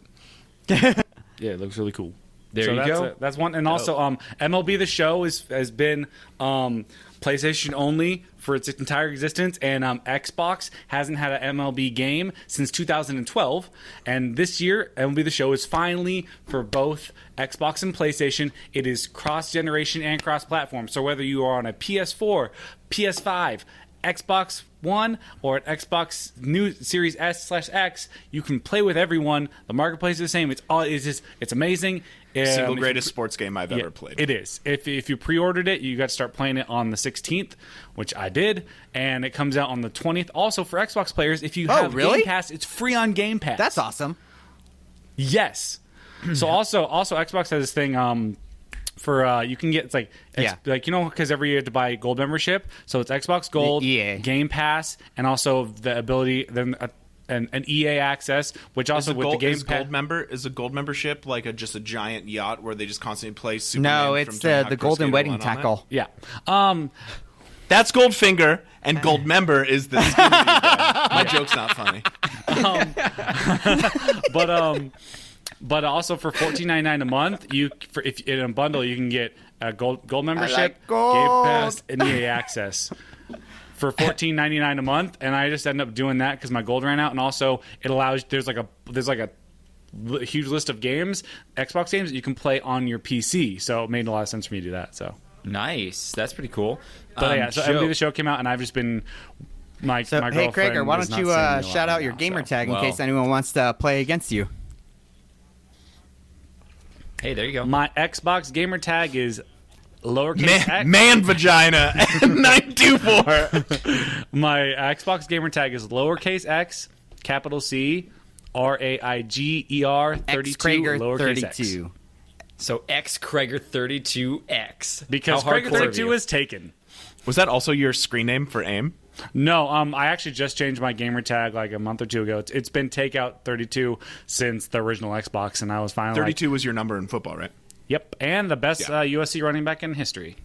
[SPEAKER 4] yeah, it looks really cool.
[SPEAKER 2] There you go.
[SPEAKER 4] That's one. And also, MLB The Show has been PlayStation only for its entire existence, and Xbox hasn't had an MLB game since 2012. And this year, MLB The Show is finally for both Xbox and PlayStation. It is cross-generation and cross-platform. So whether you are on a PS4, PS5, Xbox One, or an Xbox new Series S/X, you can play with everyone. The marketplace is the same. It's amazing.
[SPEAKER 3] Single greatest sports game I've ever played.
[SPEAKER 4] It is. If you pre-ordered it, you got to start playing it on the 16th, which I did, and it comes out on the 20th. Also for Xbox players, if you have
[SPEAKER 5] really?
[SPEAKER 4] Game Pass, it's free on Game Pass.
[SPEAKER 5] That's awesome.
[SPEAKER 4] Yes. So also Xbox has this thing for you can get because every year you have to buy a gold membership. So it's Xbox Gold, Game Pass, and also the ability then. An EA access, which also with the Game Pass.
[SPEAKER 3] Is a gold membership like just a giant yacht where they just constantly play Superman?
[SPEAKER 5] No, it's the golden wedding tackle.
[SPEAKER 4] Yeah.
[SPEAKER 3] That's Goldfinger, and Gold Member is the skin guy. My joke's not funny.
[SPEAKER 4] But also for $14.99 a month, if in a bundle you can get a gold membership, Game Pass, and EA access. For $14.99 a month, and I just ended up doing that because my gold ran out, and also it allows there's like a huge list of games, Xbox games that you can play on your PC. So it made a lot of sense for me to do that. So
[SPEAKER 2] nice, that's pretty cool.
[SPEAKER 4] But so MLB The Show came out, and I've just been my girlfriend.
[SPEAKER 5] Hey, Kreger, why don't you shout out your gamer tag in case anyone wants to play against you?
[SPEAKER 2] Hey, there you go.
[SPEAKER 4] My Xbox gamer tag is lowercase x.
[SPEAKER 3] Man vagina 924.
[SPEAKER 4] My Xbox gamer tag is lowercase x, capital C, RAIGER 32,
[SPEAKER 5] Kreger
[SPEAKER 4] lowercase
[SPEAKER 5] 32.
[SPEAKER 4] x.
[SPEAKER 2] So X Kreger 32X.
[SPEAKER 4] Because Kreger 32 is taken.
[SPEAKER 3] Was that also your screen name for AIM?
[SPEAKER 4] No, I actually just changed my gamer tag like a month or two ago. It's been takeout 32 since the original Xbox, and I was finally
[SPEAKER 3] 32 was your number in football, right?
[SPEAKER 4] Yep, and the best USC running back in history.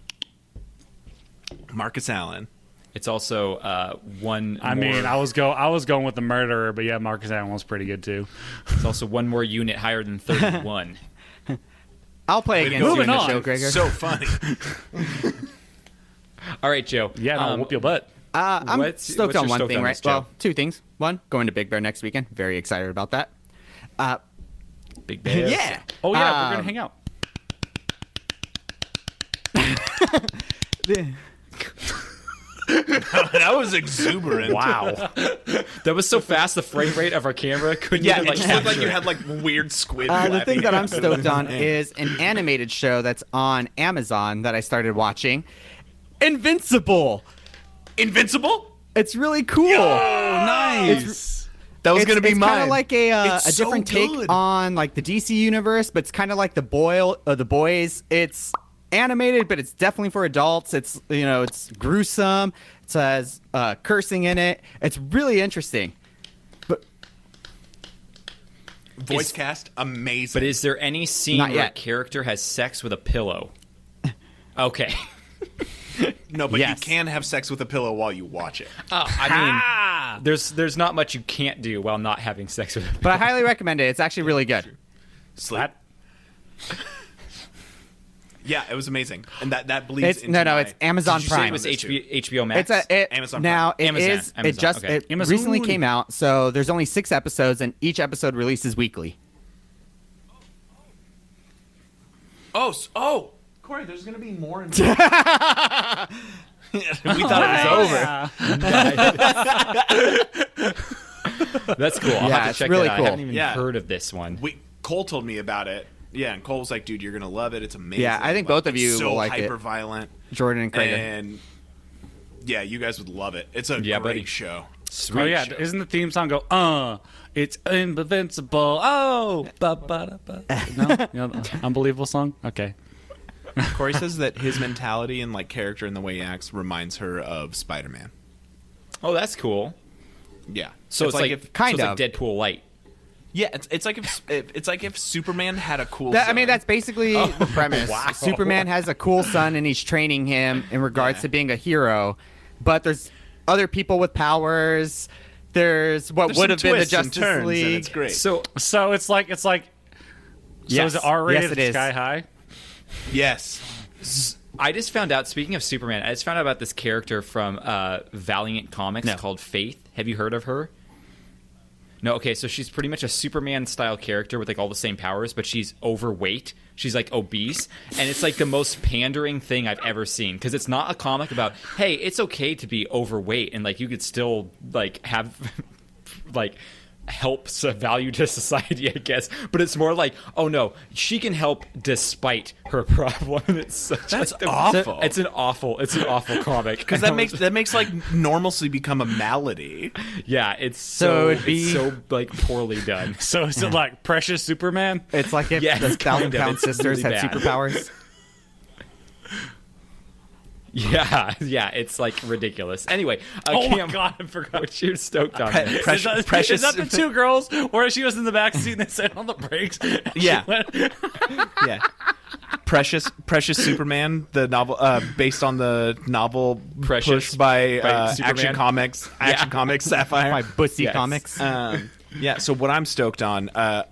[SPEAKER 3] Marcus Allen.
[SPEAKER 2] It's also one.
[SPEAKER 4] I mean, I was going with the murderer, but yeah, Marcus Allen was pretty good too.
[SPEAKER 2] It's also one more unit higher than 31.
[SPEAKER 5] I'll play against you in the show, Kreger.
[SPEAKER 3] So funny.
[SPEAKER 2] All right, Joe.
[SPEAKER 4] Yeah, no, whoop your butt.
[SPEAKER 5] I'm stoked on one thing, right?
[SPEAKER 2] Joe?
[SPEAKER 5] Well, two things. One, going to Big Bear next weekend. Very excited about that.
[SPEAKER 2] Big Bear.
[SPEAKER 5] Yeah.
[SPEAKER 4] Oh yeah, we're gonna hang out.
[SPEAKER 3] That was exuberant.
[SPEAKER 4] Wow.
[SPEAKER 2] That was so fast, the frame rate of our camera couldn't even
[SPEAKER 3] it just looked like you had like weird squid.
[SPEAKER 5] The thing that I'm stoked on is an animated show that's on Amazon that I started watching. Invincible.
[SPEAKER 3] Invincible?
[SPEAKER 5] It's really cool.
[SPEAKER 3] Oh, nice. That was going to be mine.
[SPEAKER 5] It's kind of like a
[SPEAKER 3] so
[SPEAKER 5] different take on like the DC universe, but it's kind of like the boys. It's animated, but it's definitely for adults. It's it's gruesome. It has cursing in it. It's really interesting. But
[SPEAKER 3] voice cast amazing.
[SPEAKER 2] But is there any scene where a character has sex with a pillow? Okay.
[SPEAKER 3] No, but you can have sex with a pillow while you watch it.
[SPEAKER 2] Oh, I mean, there's not much you can't do while not having sex with a pillow.
[SPEAKER 5] But I highly recommend it. It's actually really good.
[SPEAKER 3] Sleep. Yeah, it was amazing, and that bleeds into
[SPEAKER 5] it's Amazon
[SPEAKER 2] Did you
[SPEAKER 5] Prime.
[SPEAKER 2] say it was HBO Max?
[SPEAKER 3] Amazon Prime.
[SPEAKER 5] Now it
[SPEAKER 2] Amazon.
[SPEAKER 5] is.
[SPEAKER 2] Amazon,
[SPEAKER 5] It just
[SPEAKER 2] okay.
[SPEAKER 5] it recently came out, so there's only 6 episodes, and each episode releases weekly.
[SPEAKER 3] Oh, Corey, there's gonna be more. We thought
[SPEAKER 2] it was over. That's cool. I'll have to check
[SPEAKER 5] really
[SPEAKER 2] that out.
[SPEAKER 5] cool.
[SPEAKER 2] I haven't even heard of this one.
[SPEAKER 3] Cole told me about it. Yeah, and Cole was like, "Dude, you're gonna love it. It's amazing."
[SPEAKER 5] Yeah, I think both of you will like it.
[SPEAKER 3] So hyper violent,
[SPEAKER 5] Jordan and Kreger.
[SPEAKER 3] and yeah, you guys would love it. It's a great show.
[SPEAKER 4] Oh yeah, isn't the theme song go? It's Invincible. Oh, no, unbelievable song. Okay.
[SPEAKER 3] Corey says that his mentality and like character and the way he acts reminds her of Spider-Man.
[SPEAKER 2] Oh, that's cool.
[SPEAKER 3] Yeah,
[SPEAKER 2] So it's like
[SPEAKER 3] if
[SPEAKER 2] Deadpool light.
[SPEAKER 3] Yeah, it's like if Superman had a cool.
[SPEAKER 5] I mean, that's basically the premise.
[SPEAKER 2] Wow.
[SPEAKER 5] Superman has a cool son, and he's training him in regards to being a hero. But there's other people with powers. There's what would have been the Justice League.
[SPEAKER 3] And it's great.
[SPEAKER 2] So
[SPEAKER 4] So it's like So is it R-rated?
[SPEAKER 5] Yes, it is.
[SPEAKER 4] Sky high?
[SPEAKER 3] Yes.
[SPEAKER 2] I just found out, speaking of Superman, I just found out about this character from Valiant Comics called Faith. Have you heard of her? No, okay, so she's pretty much a Superman-style character with, like, all the same powers, but she's overweight. She's, like, obese. And it's, like, the most pandering thing I've ever seen. Because it's not a comic about, hey, it's okay to be overweight and, like, you could still, like, have, like, helps value to society, I guess. But it's more like, oh, no, she can help despite her problem. That's
[SPEAKER 3] awful.
[SPEAKER 2] It's an awful comic.
[SPEAKER 3] Because that makes like normalcy become a malady.
[SPEAKER 2] Yeah, it's
[SPEAKER 5] So it'd be-
[SPEAKER 2] it's so like poorly done.
[SPEAKER 4] So is it like Precious Superman?
[SPEAKER 5] It's like if
[SPEAKER 2] Yes,
[SPEAKER 5] the
[SPEAKER 2] kind of.
[SPEAKER 5] 1,000-pound
[SPEAKER 2] It's
[SPEAKER 5] sisters
[SPEAKER 2] really
[SPEAKER 5] had
[SPEAKER 2] bad.
[SPEAKER 5] superpowers.
[SPEAKER 2] Yeah, it's like ridiculous. Anyway,
[SPEAKER 4] Oh my
[SPEAKER 2] Cam,
[SPEAKER 4] god, I forgot.
[SPEAKER 2] what you stoked on?
[SPEAKER 3] Pre-
[SPEAKER 2] this?
[SPEAKER 4] Is that the two girls where she was in the back seat and they said on the brakes?
[SPEAKER 3] Yeah.
[SPEAKER 4] She went-
[SPEAKER 3] Yeah. Precious Superman, the novel based on the novel
[SPEAKER 2] Precious
[SPEAKER 3] pushed by
[SPEAKER 2] by Superman.
[SPEAKER 3] Action Comics Sapphire.
[SPEAKER 5] My Bussy
[SPEAKER 2] Yes.
[SPEAKER 5] comics.
[SPEAKER 3] Yeah, so what I'm stoked on, by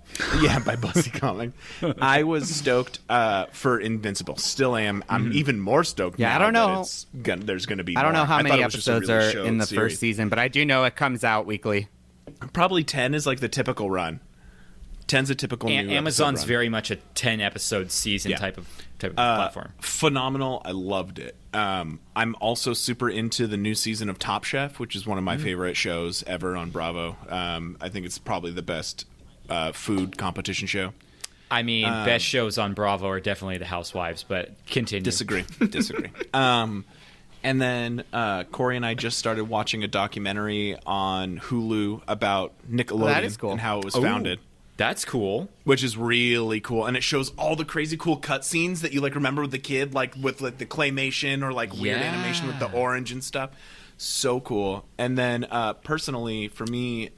[SPEAKER 3] Bussy Comics, I was stoked for Invincible. Still am. I'm even more stoked.
[SPEAKER 5] Yeah,
[SPEAKER 3] now
[SPEAKER 5] I don't know.
[SPEAKER 3] that there's going to be.
[SPEAKER 5] I don't know
[SPEAKER 3] more.
[SPEAKER 5] how
[SPEAKER 3] I
[SPEAKER 5] many
[SPEAKER 3] thought it was just a
[SPEAKER 5] episodes
[SPEAKER 3] really
[SPEAKER 5] are
[SPEAKER 3] short
[SPEAKER 5] in the
[SPEAKER 3] series.
[SPEAKER 5] first season, but I do know it comes out weekly.
[SPEAKER 3] Probably 10 is like the typical run. 10's a typical. new
[SPEAKER 2] Amazon's
[SPEAKER 3] episode run.
[SPEAKER 2] very much a 10-episode season
[SPEAKER 3] Yeah.
[SPEAKER 2] type of platform.
[SPEAKER 3] Phenomenal. I loved it. I'm also super into the new season of Top Chef, which is one of my favorite shows ever on Bravo. I think it's probably the best food competition show.
[SPEAKER 2] I mean, best shows on Bravo are definitely The Housewives, but continue.
[SPEAKER 3] Disagree. And then Corey and I just started watching a documentary on Hulu about Nickelodeon
[SPEAKER 5] that is cool.
[SPEAKER 3] and how it was
[SPEAKER 2] Ooh,
[SPEAKER 3] founded.
[SPEAKER 2] That's cool.
[SPEAKER 3] Which is really cool, and it shows all the crazy cool cutscenes that you like remember with the kid, like with like the claymation or like weird
[SPEAKER 2] Yeah.
[SPEAKER 3] animation with the orange and stuff. So cool. And then personally, for me,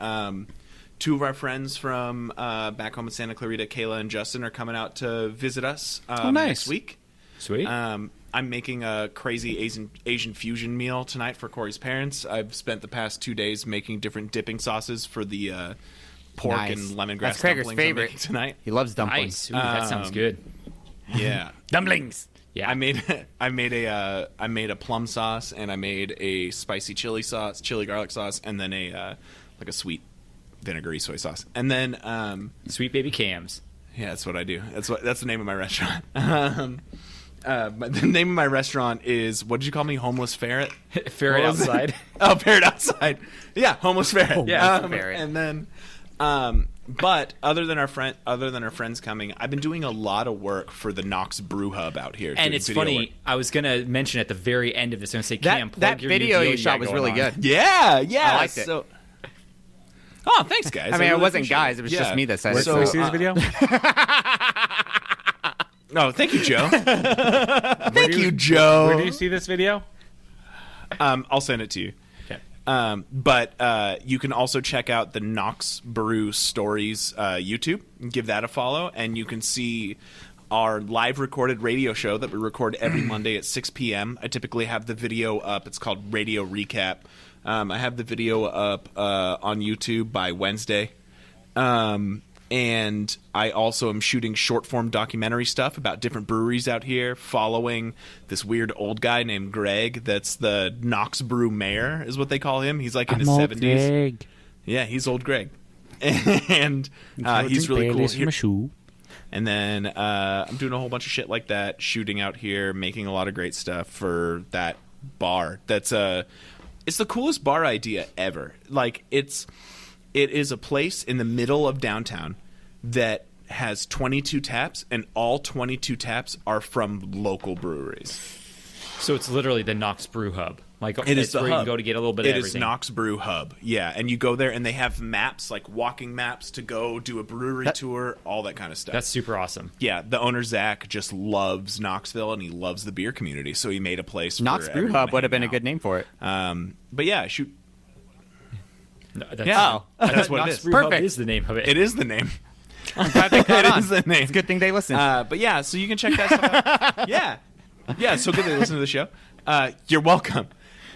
[SPEAKER 3] two of our friends from back home in Santa Clarita, Kayla and Justin, are coming out to visit us next week.
[SPEAKER 2] Sweet.
[SPEAKER 3] I'm making a crazy Asian fusion meal tonight for Corey's parents. I've spent the past 2 days making different dipping sauces for the pork
[SPEAKER 5] Nice.
[SPEAKER 3] and lemongrass
[SPEAKER 5] That's Kreger's
[SPEAKER 3] dumplings I'm
[SPEAKER 5] favorite.
[SPEAKER 3] making tonight.
[SPEAKER 5] He loves dumplings.
[SPEAKER 2] Nice. Ooh, that sounds good.
[SPEAKER 3] Yeah.
[SPEAKER 4] Dumplings.
[SPEAKER 2] Yeah.
[SPEAKER 3] I made a plum sauce, and I made a spicy chili garlic sauce, and then a sweet vinegary soy sauce. And then
[SPEAKER 2] Sweet Baby Cams.
[SPEAKER 3] yeah, that's what I do. That's the name of my restaurant. But the name of my restaurant is, what did you call me? Homeless Ferret?
[SPEAKER 2] Ferret
[SPEAKER 3] What was it?
[SPEAKER 2] outside.
[SPEAKER 3] Oh, Ferret Outside. Yeah, Homeless Ferret.
[SPEAKER 2] Yeah,
[SPEAKER 5] Ferret.
[SPEAKER 3] And then but other than our friends coming, I've been doing a lot of work for the Knox Brew Hub out here.
[SPEAKER 2] And
[SPEAKER 3] doing
[SPEAKER 2] it's
[SPEAKER 3] video
[SPEAKER 2] funny,
[SPEAKER 3] work.
[SPEAKER 2] I was going to mention at the very end of this, I'm going to say, Cam, plug
[SPEAKER 5] That
[SPEAKER 2] your
[SPEAKER 5] video
[SPEAKER 2] new deal
[SPEAKER 5] you shot
[SPEAKER 2] got
[SPEAKER 5] was
[SPEAKER 2] going
[SPEAKER 5] really
[SPEAKER 2] on.
[SPEAKER 5] good.
[SPEAKER 3] Yeah.
[SPEAKER 5] I liked it.
[SPEAKER 3] So, oh, thanks, guys.
[SPEAKER 5] I mean, it
[SPEAKER 3] really
[SPEAKER 5] wasn't
[SPEAKER 3] appreciate
[SPEAKER 5] guys. It was just me that said it.
[SPEAKER 3] So,
[SPEAKER 4] Can we see this video?
[SPEAKER 3] oh, thank you, Joe. Thank you, Joe.
[SPEAKER 4] Where do you see this video?
[SPEAKER 3] I'll send it to you.
[SPEAKER 4] Okay.
[SPEAKER 3] But you can also check out the Knox Brew Stories YouTube. Give that a follow, and you can see our live recorded radio show that we record every Monday at 6 p.m. I typically have the video up. It's called Radio Recap. I have the video up on YouTube by Wednesday. And I also am shooting short-form documentary stuff about different breweries out here, following this weird old guy named Greg that's the Knox Brew mayor, is what they call him. He's like in his 70s. Yeah, he's old Greg. And he's really cool. Here. And then I'm doing a whole bunch of shit like that, shooting out here, making a lot of great stuff for that bar. It's the coolest bar idea ever. Like, it is a place in the middle of downtown that has 22 taps, and all 22 taps are from local breweries.
[SPEAKER 2] So it's literally the Knox Brew Hub. Like,
[SPEAKER 3] It is
[SPEAKER 2] it's
[SPEAKER 3] the
[SPEAKER 2] where you
[SPEAKER 3] hub.
[SPEAKER 2] can go to get a little bit of
[SPEAKER 3] It is
[SPEAKER 2] everything.
[SPEAKER 3] Knox Brew Hub, yeah. And you go there, and they have maps, like walking maps to go do a brewery tour, all that kind of stuff.
[SPEAKER 2] That's super awesome.
[SPEAKER 3] Yeah, the owner, Zach, just loves Knoxville, and he loves the beer community, so he made a place
[SPEAKER 5] Knox
[SPEAKER 3] for
[SPEAKER 5] Brew
[SPEAKER 3] everyone
[SPEAKER 5] Hub
[SPEAKER 3] to
[SPEAKER 5] would have
[SPEAKER 3] hang
[SPEAKER 5] been a
[SPEAKER 3] out.
[SPEAKER 5] good name for it.
[SPEAKER 3] But yeah, shoot.
[SPEAKER 2] No, that's,
[SPEAKER 5] Yeah.
[SPEAKER 3] That's what it
[SPEAKER 2] Knox
[SPEAKER 3] is.
[SPEAKER 2] Brew Hub
[SPEAKER 5] Perfect.
[SPEAKER 2] is the name of it.
[SPEAKER 3] It is the name.
[SPEAKER 5] I'm glad they caught
[SPEAKER 3] It
[SPEAKER 5] on.
[SPEAKER 3] is the name.
[SPEAKER 5] It's a good thing they listened.
[SPEAKER 3] But yeah, so you can check that stuff out. Yeah, so good they listen to the show. You're welcome.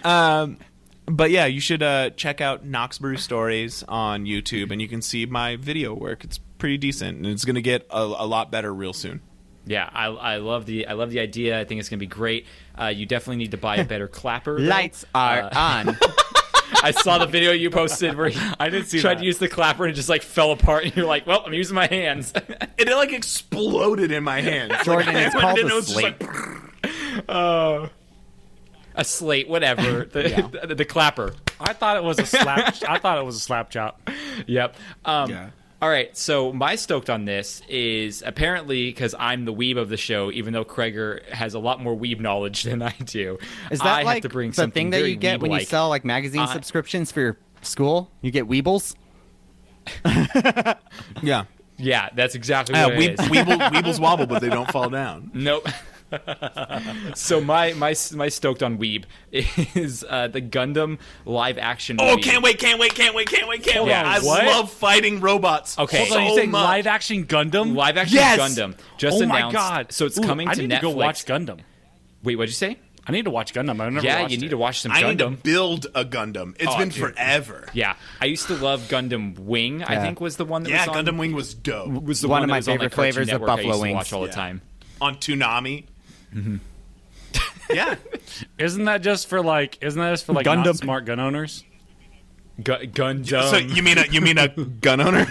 [SPEAKER 3] But yeah, you should check out Knox Brew Stories on YouTube, and you can see my video work. It's pretty decent, and it's going to get a lot better real soon.
[SPEAKER 2] Yeah, I love the idea. I think it's gonna be great. You definitely need to buy a better clapper.
[SPEAKER 5] Lights are on.
[SPEAKER 2] I saw the video you posted where I did see tried to use the clapper and it just like fell apart, and you're like, "Well, I'm using my hands."
[SPEAKER 3] And it like exploded in my hands.
[SPEAKER 5] Jordan, it's called a slate.
[SPEAKER 2] A slate, whatever. The clapper.
[SPEAKER 4] I thought it was a slap. I thought it was a slap chop.
[SPEAKER 2] Yep.
[SPEAKER 3] Yeah.
[SPEAKER 2] All right, so my stoked on this is apparently because I'm the weeb of the show, even though Kreger has a lot more weeb knowledge than I do.
[SPEAKER 5] Is that
[SPEAKER 2] I
[SPEAKER 5] like
[SPEAKER 2] have to bring
[SPEAKER 5] the
[SPEAKER 2] something
[SPEAKER 5] thing that
[SPEAKER 2] very
[SPEAKER 5] you get when you
[SPEAKER 2] weeb-like.
[SPEAKER 5] sell like magazine subscriptions for your school? You get Weebles?
[SPEAKER 3] Yeah.
[SPEAKER 2] Yeah, that's exactly what it is.
[SPEAKER 3] Weebles wobble, but they don't fall down.
[SPEAKER 2] Nope. So my stoked on weeb is the Gundam live action movie.
[SPEAKER 3] Oh, can't wait.
[SPEAKER 2] Yeah.
[SPEAKER 3] I
[SPEAKER 4] what?
[SPEAKER 3] love fighting robots.
[SPEAKER 2] Okay.
[SPEAKER 4] Hold on, you
[SPEAKER 3] so
[SPEAKER 4] saying
[SPEAKER 3] much.
[SPEAKER 4] live action Gundam?
[SPEAKER 2] Live action
[SPEAKER 3] Yes!
[SPEAKER 2] Gundam just
[SPEAKER 4] Oh
[SPEAKER 2] announced.
[SPEAKER 4] my god!
[SPEAKER 2] So it's
[SPEAKER 4] Ooh,
[SPEAKER 2] coming
[SPEAKER 4] I
[SPEAKER 2] to
[SPEAKER 4] need
[SPEAKER 2] Netflix.
[SPEAKER 4] to go watch Gundam.
[SPEAKER 2] Wait, what'd you say?
[SPEAKER 4] I need to watch Gundam. I've never
[SPEAKER 2] Yeah,
[SPEAKER 4] watched
[SPEAKER 2] you need
[SPEAKER 4] it.
[SPEAKER 2] to watch some
[SPEAKER 3] I need to
[SPEAKER 2] Gundam.
[SPEAKER 3] build a Gundam. It's been
[SPEAKER 2] dude.
[SPEAKER 3] forever.
[SPEAKER 2] Yeah, I used to love Gundam Wing. I think was the one that
[SPEAKER 3] Yeah,
[SPEAKER 2] was on.
[SPEAKER 3] Gundam Wing was dope.
[SPEAKER 2] was the
[SPEAKER 5] One
[SPEAKER 2] one
[SPEAKER 5] of
[SPEAKER 2] that
[SPEAKER 5] my
[SPEAKER 2] was on,
[SPEAKER 5] favorite
[SPEAKER 2] like, Cartoon
[SPEAKER 5] flavors of
[SPEAKER 2] Network I
[SPEAKER 5] buffalo
[SPEAKER 2] used to
[SPEAKER 5] wings.
[SPEAKER 2] watch all the
[SPEAKER 3] Yeah.
[SPEAKER 2] time.
[SPEAKER 3] On Toonami. Yeah.
[SPEAKER 4] Isn't that just for like
[SPEAKER 5] Gundam.
[SPEAKER 4] not smart gun owners?
[SPEAKER 2] Gundam.
[SPEAKER 3] So you mean a gun owner?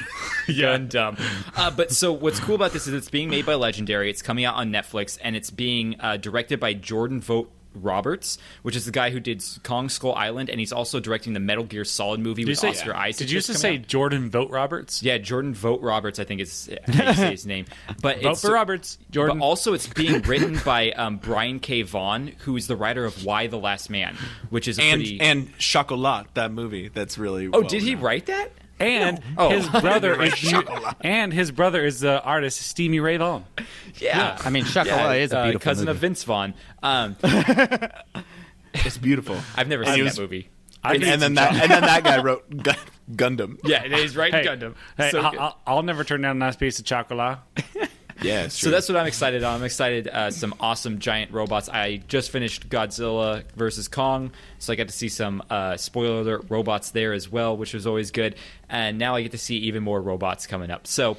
[SPEAKER 2] Gundam. But so what's cool about this is it's being made by Legendary. It's coming out on Netflix, and it's being directed by Jordan Vogt Roberts, which is the guy who did Kong Skull Island, and he's also directing the Metal Gear Solid movie
[SPEAKER 4] Did you
[SPEAKER 2] with
[SPEAKER 4] say,
[SPEAKER 2] Oscar Isaac.
[SPEAKER 4] Did you
[SPEAKER 2] that's
[SPEAKER 4] just
[SPEAKER 2] coming
[SPEAKER 4] say
[SPEAKER 2] out.
[SPEAKER 4] Jordan Vogt Roberts?
[SPEAKER 2] Yeah, Jordan Vogt Roberts, I think is how you say his name. But
[SPEAKER 4] Vote
[SPEAKER 2] it's
[SPEAKER 4] for Roberts, Jordan.
[SPEAKER 2] But also, it's being written by Brian K. Vaughn, who is the writer of Why the Last Man, which is a pretty.
[SPEAKER 3] And Chocolat, that movie. That's really.
[SPEAKER 2] Oh, did he write that?
[SPEAKER 4] And
[SPEAKER 2] Oh.
[SPEAKER 4] his brother
[SPEAKER 3] Right,
[SPEAKER 4] is
[SPEAKER 3] Chocolat.
[SPEAKER 4] the artist Steamy Ray Vaughan.
[SPEAKER 2] Yeah,
[SPEAKER 5] I mean, Chocolat is a beautiful
[SPEAKER 2] cousin
[SPEAKER 5] movie.
[SPEAKER 2] of Vince Vaughn.
[SPEAKER 3] It's beautiful.
[SPEAKER 2] I've never
[SPEAKER 3] And
[SPEAKER 2] seen
[SPEAKER 3] he
[SPEAKER 2] that
[SPEAKER 3] was-
[SPEAKER 2] movie.
[SPEAKER 3] And then that guy wrote Gundam.
[SPEAKER 2] Yeah, and he's writing
[SPEAKER 4] Hey,
[SPEAKER 2] Gundam.
[SPEAKER 4] hey,
[SPEAKER 2] So good.
[SPEAKER 4] I'll never turn down a nice piece of chocolate.
[SPEAKER 3] Yeah.
[SPEAKER 2] So that's what I'm excited on. I'm excited. Some awesome giant robots. I just finished Godzilla versus Kong, so I got to see some spoiler alert robots there as well, which was always good. And now I get to see even more robots coming up. So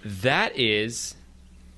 [SPEAKER 2] that is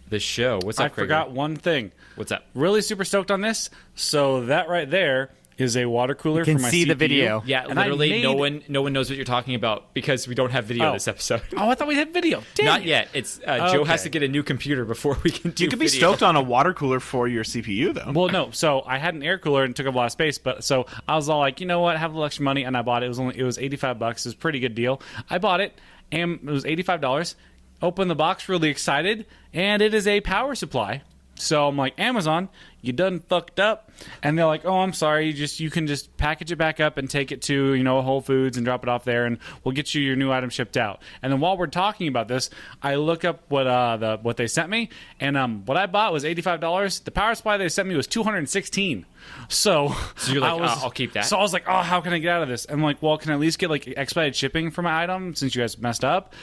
[SPEAKER 2] the show. What's up,
[SPEAKER 4] I
[SPEAKER 2] Kreger?
[SPEAKER 4] forgot one thing.
[SPEAKER 2] What's up?
[SPEAKER 4] Really super stoked on this. So that right there is a water cooler
[SPEAKER 5] can
[SPEAKER 4] for my
[SPEAKER 5] see the
[SPEAKER 4] CPU.
[SPEAKER 5] video.
[SPEAKER 2] Yeah,
[SPEAKER 4] And I
[SPEAKER 2] literally, no
[SPEAKER 4] made-
[SPEAKER 2] one knows what you're talking about because we don't have video
[SPEAKER 4] Oh.
[SPEAKER 2] this episode.
[SPEAKER 4] Oh, I thought we had video. Dang
[SPEAKER 2] Not
[SPEAKER 4] it.
[SPEAKER 2] yet. It's Joe has
[SPEAKER 4] Okay.
[SPEAKER 2] to get a new computer before we can do.
[SPEAKER 3] You could be
[SPEAKER 2] video.
[SPEAKER 3] stoked on a water cooler for your CPU, though.
[SPEAKER 4] Well, no. So I had an air cooler and took up a lot of space, but so I was all like, you know what? I have a little extra money, and I bought it. It was $85. It was a pretty good deal. I bought it, and it was $85. Opened the box, really excited, and it is a power supply. So I'm like, Amazon, you done fucked up. And they're like, oh, I'm sorry. You can just package it back up and take it to, Whole Foods and drop it off there, and we'll get you your new item shipped out. And then while we're talking about this, I look up what they sent me, and what I bought was $85. The power supply they sent me was $216. So
[SPEAKER 2] you're like,
[SPEAKER 4] I was-
[SPEAKER 2] I'll keep that?
[SPEAKER 4] So I was like, oh, how can I get out of this? And I'm like, well, can I at least get like expedited shipping for my item since you guys messed up?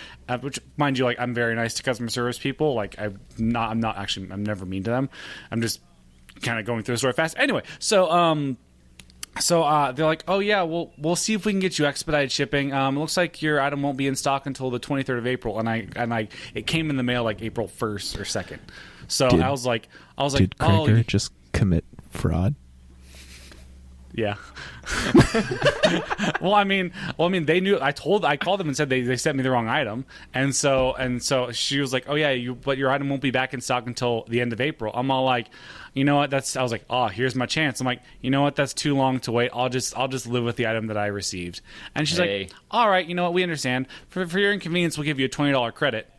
[SPEAKER 4] Which, mind you, like I'm very nice to customer service people. Like I'm never mean to them. I'm just kind of going through the story fast. Anyway, so they're like, oh yeah, we'll see if we can get you expedited shipping. It looks like your item won't be in stock until the 23rd of April, and it came in the mail like April 1st or 2nd. So I was like,
[SPEAKER 10] Did
[SPEAKER 4] oh,
[SPEAKER 10] Kreger just commit fraud?
[SPEAKER 4] yeah. Well, I mean, they knew. I called them and said they sent me the wrong item, and so she was like, "Oh yeah, but your item won't be back in stock until the end of April." I'm all like, you know what? I was like, oh, here's my chance. I'm like, you know what? That's too long to wait. I'll just live with the item that I received. And she's
[SPEAKER 2] Hey.
[SPEAKER 4] like, all right, you know what? We understand. For your inconvenience, we'll give you a $20 credit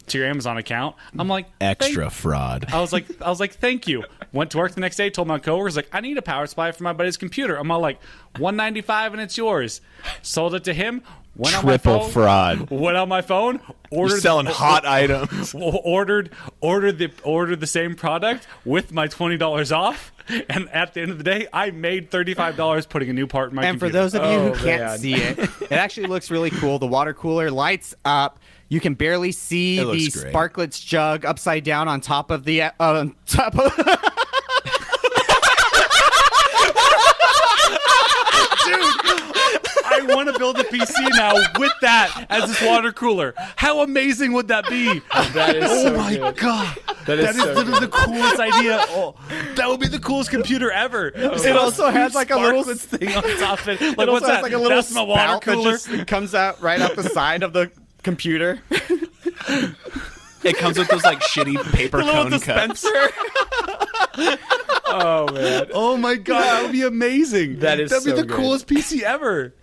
[SPEAKER 4] to your Amazon account. I'm like,
[SPEAKER 10] Extra fraud.
[SPEAKER 4] I was like, thank you. Went to work the next day, told my coworkers, like, I need a power supply for my buddy's computer. I'm all like, $195 and it's yours. Sold it to him. Went on my
[SPEAKER 10] Triple
[SPEAKER 4] phone,
[SPEAKER 10] fraud.
[SPEAKER 4] Went on my phone. Ordered
[SPEAKER 3] You're selling hot items.
[SPEAKER 4] Ordered the same product with my $20 off. And at the end of the day, I made $35 putting a new part in my
[SPEAKER 5] And for
[SPEAKER 4] computer.
[SPEAKER 5] those of you who
[SPEAKER 2] Oh,
[SPEAKER 5] can't
[SPEAKER 2] man.
[SPEAKER 5] see it, it actually looks really cool. The water cooler lights up. You can barely see
[SPEAKER 10] It
[SPEAKER 5] the
[SPEAKER 10] looks great.
[SPEAKER 5] Sparklets jug upside down on top of the top of.
[SPEAKER 4] I want to build a PC now with that as this water cooler. How amazing would that be?
[SPEAKER 2] That is
[SPEAKER 4] Oh
[SPEAKER 2] so
[SPEAKER 4] my
[SPEAKER 2] good.
[SPEAKER 4] god.
[SPEAKER 2] That is
[SPEAKER 4] That is
[SPEAKER 2] so
[SPEAKER 4] literally
[SPEAKER 2] good.
[SPEAKER 4] the coolest idea. Oh, that would be the coolest computer ever.
[SPEAKER 5] It also has like a little
[SPEAKER 4] thing on top of it. Like,
[SPEAKER 5] It also
[SPEAKER 4] what's
[SPEAKER 5] has
[SPEAKER 4] that?
[SPEAKER 5] like a little
[SPEAKER 4] That's my water
[SPEAKER 5] spout that
[SPEAKER 4] cooler.
[SPEAKER 5] just comes out right out the side of the computer.
[SPEAKER 3] It comes with those like shitty paper
[SPEAKER 4] The little
[SPEAKER 3] cone cups.
[SPEAKER 4] dispenser.
[SPEAKER 2] Oh man.
[SPEAKER 4] Oh my god, that would be amazing.
[SPEAKER 2] That is
[SPEAKER 4] That'd be
[SPEAKER 2] so
[SPEAKER 4] the
[SPEAKER 2] good.
[SPEAKER 4] coolest PC ever.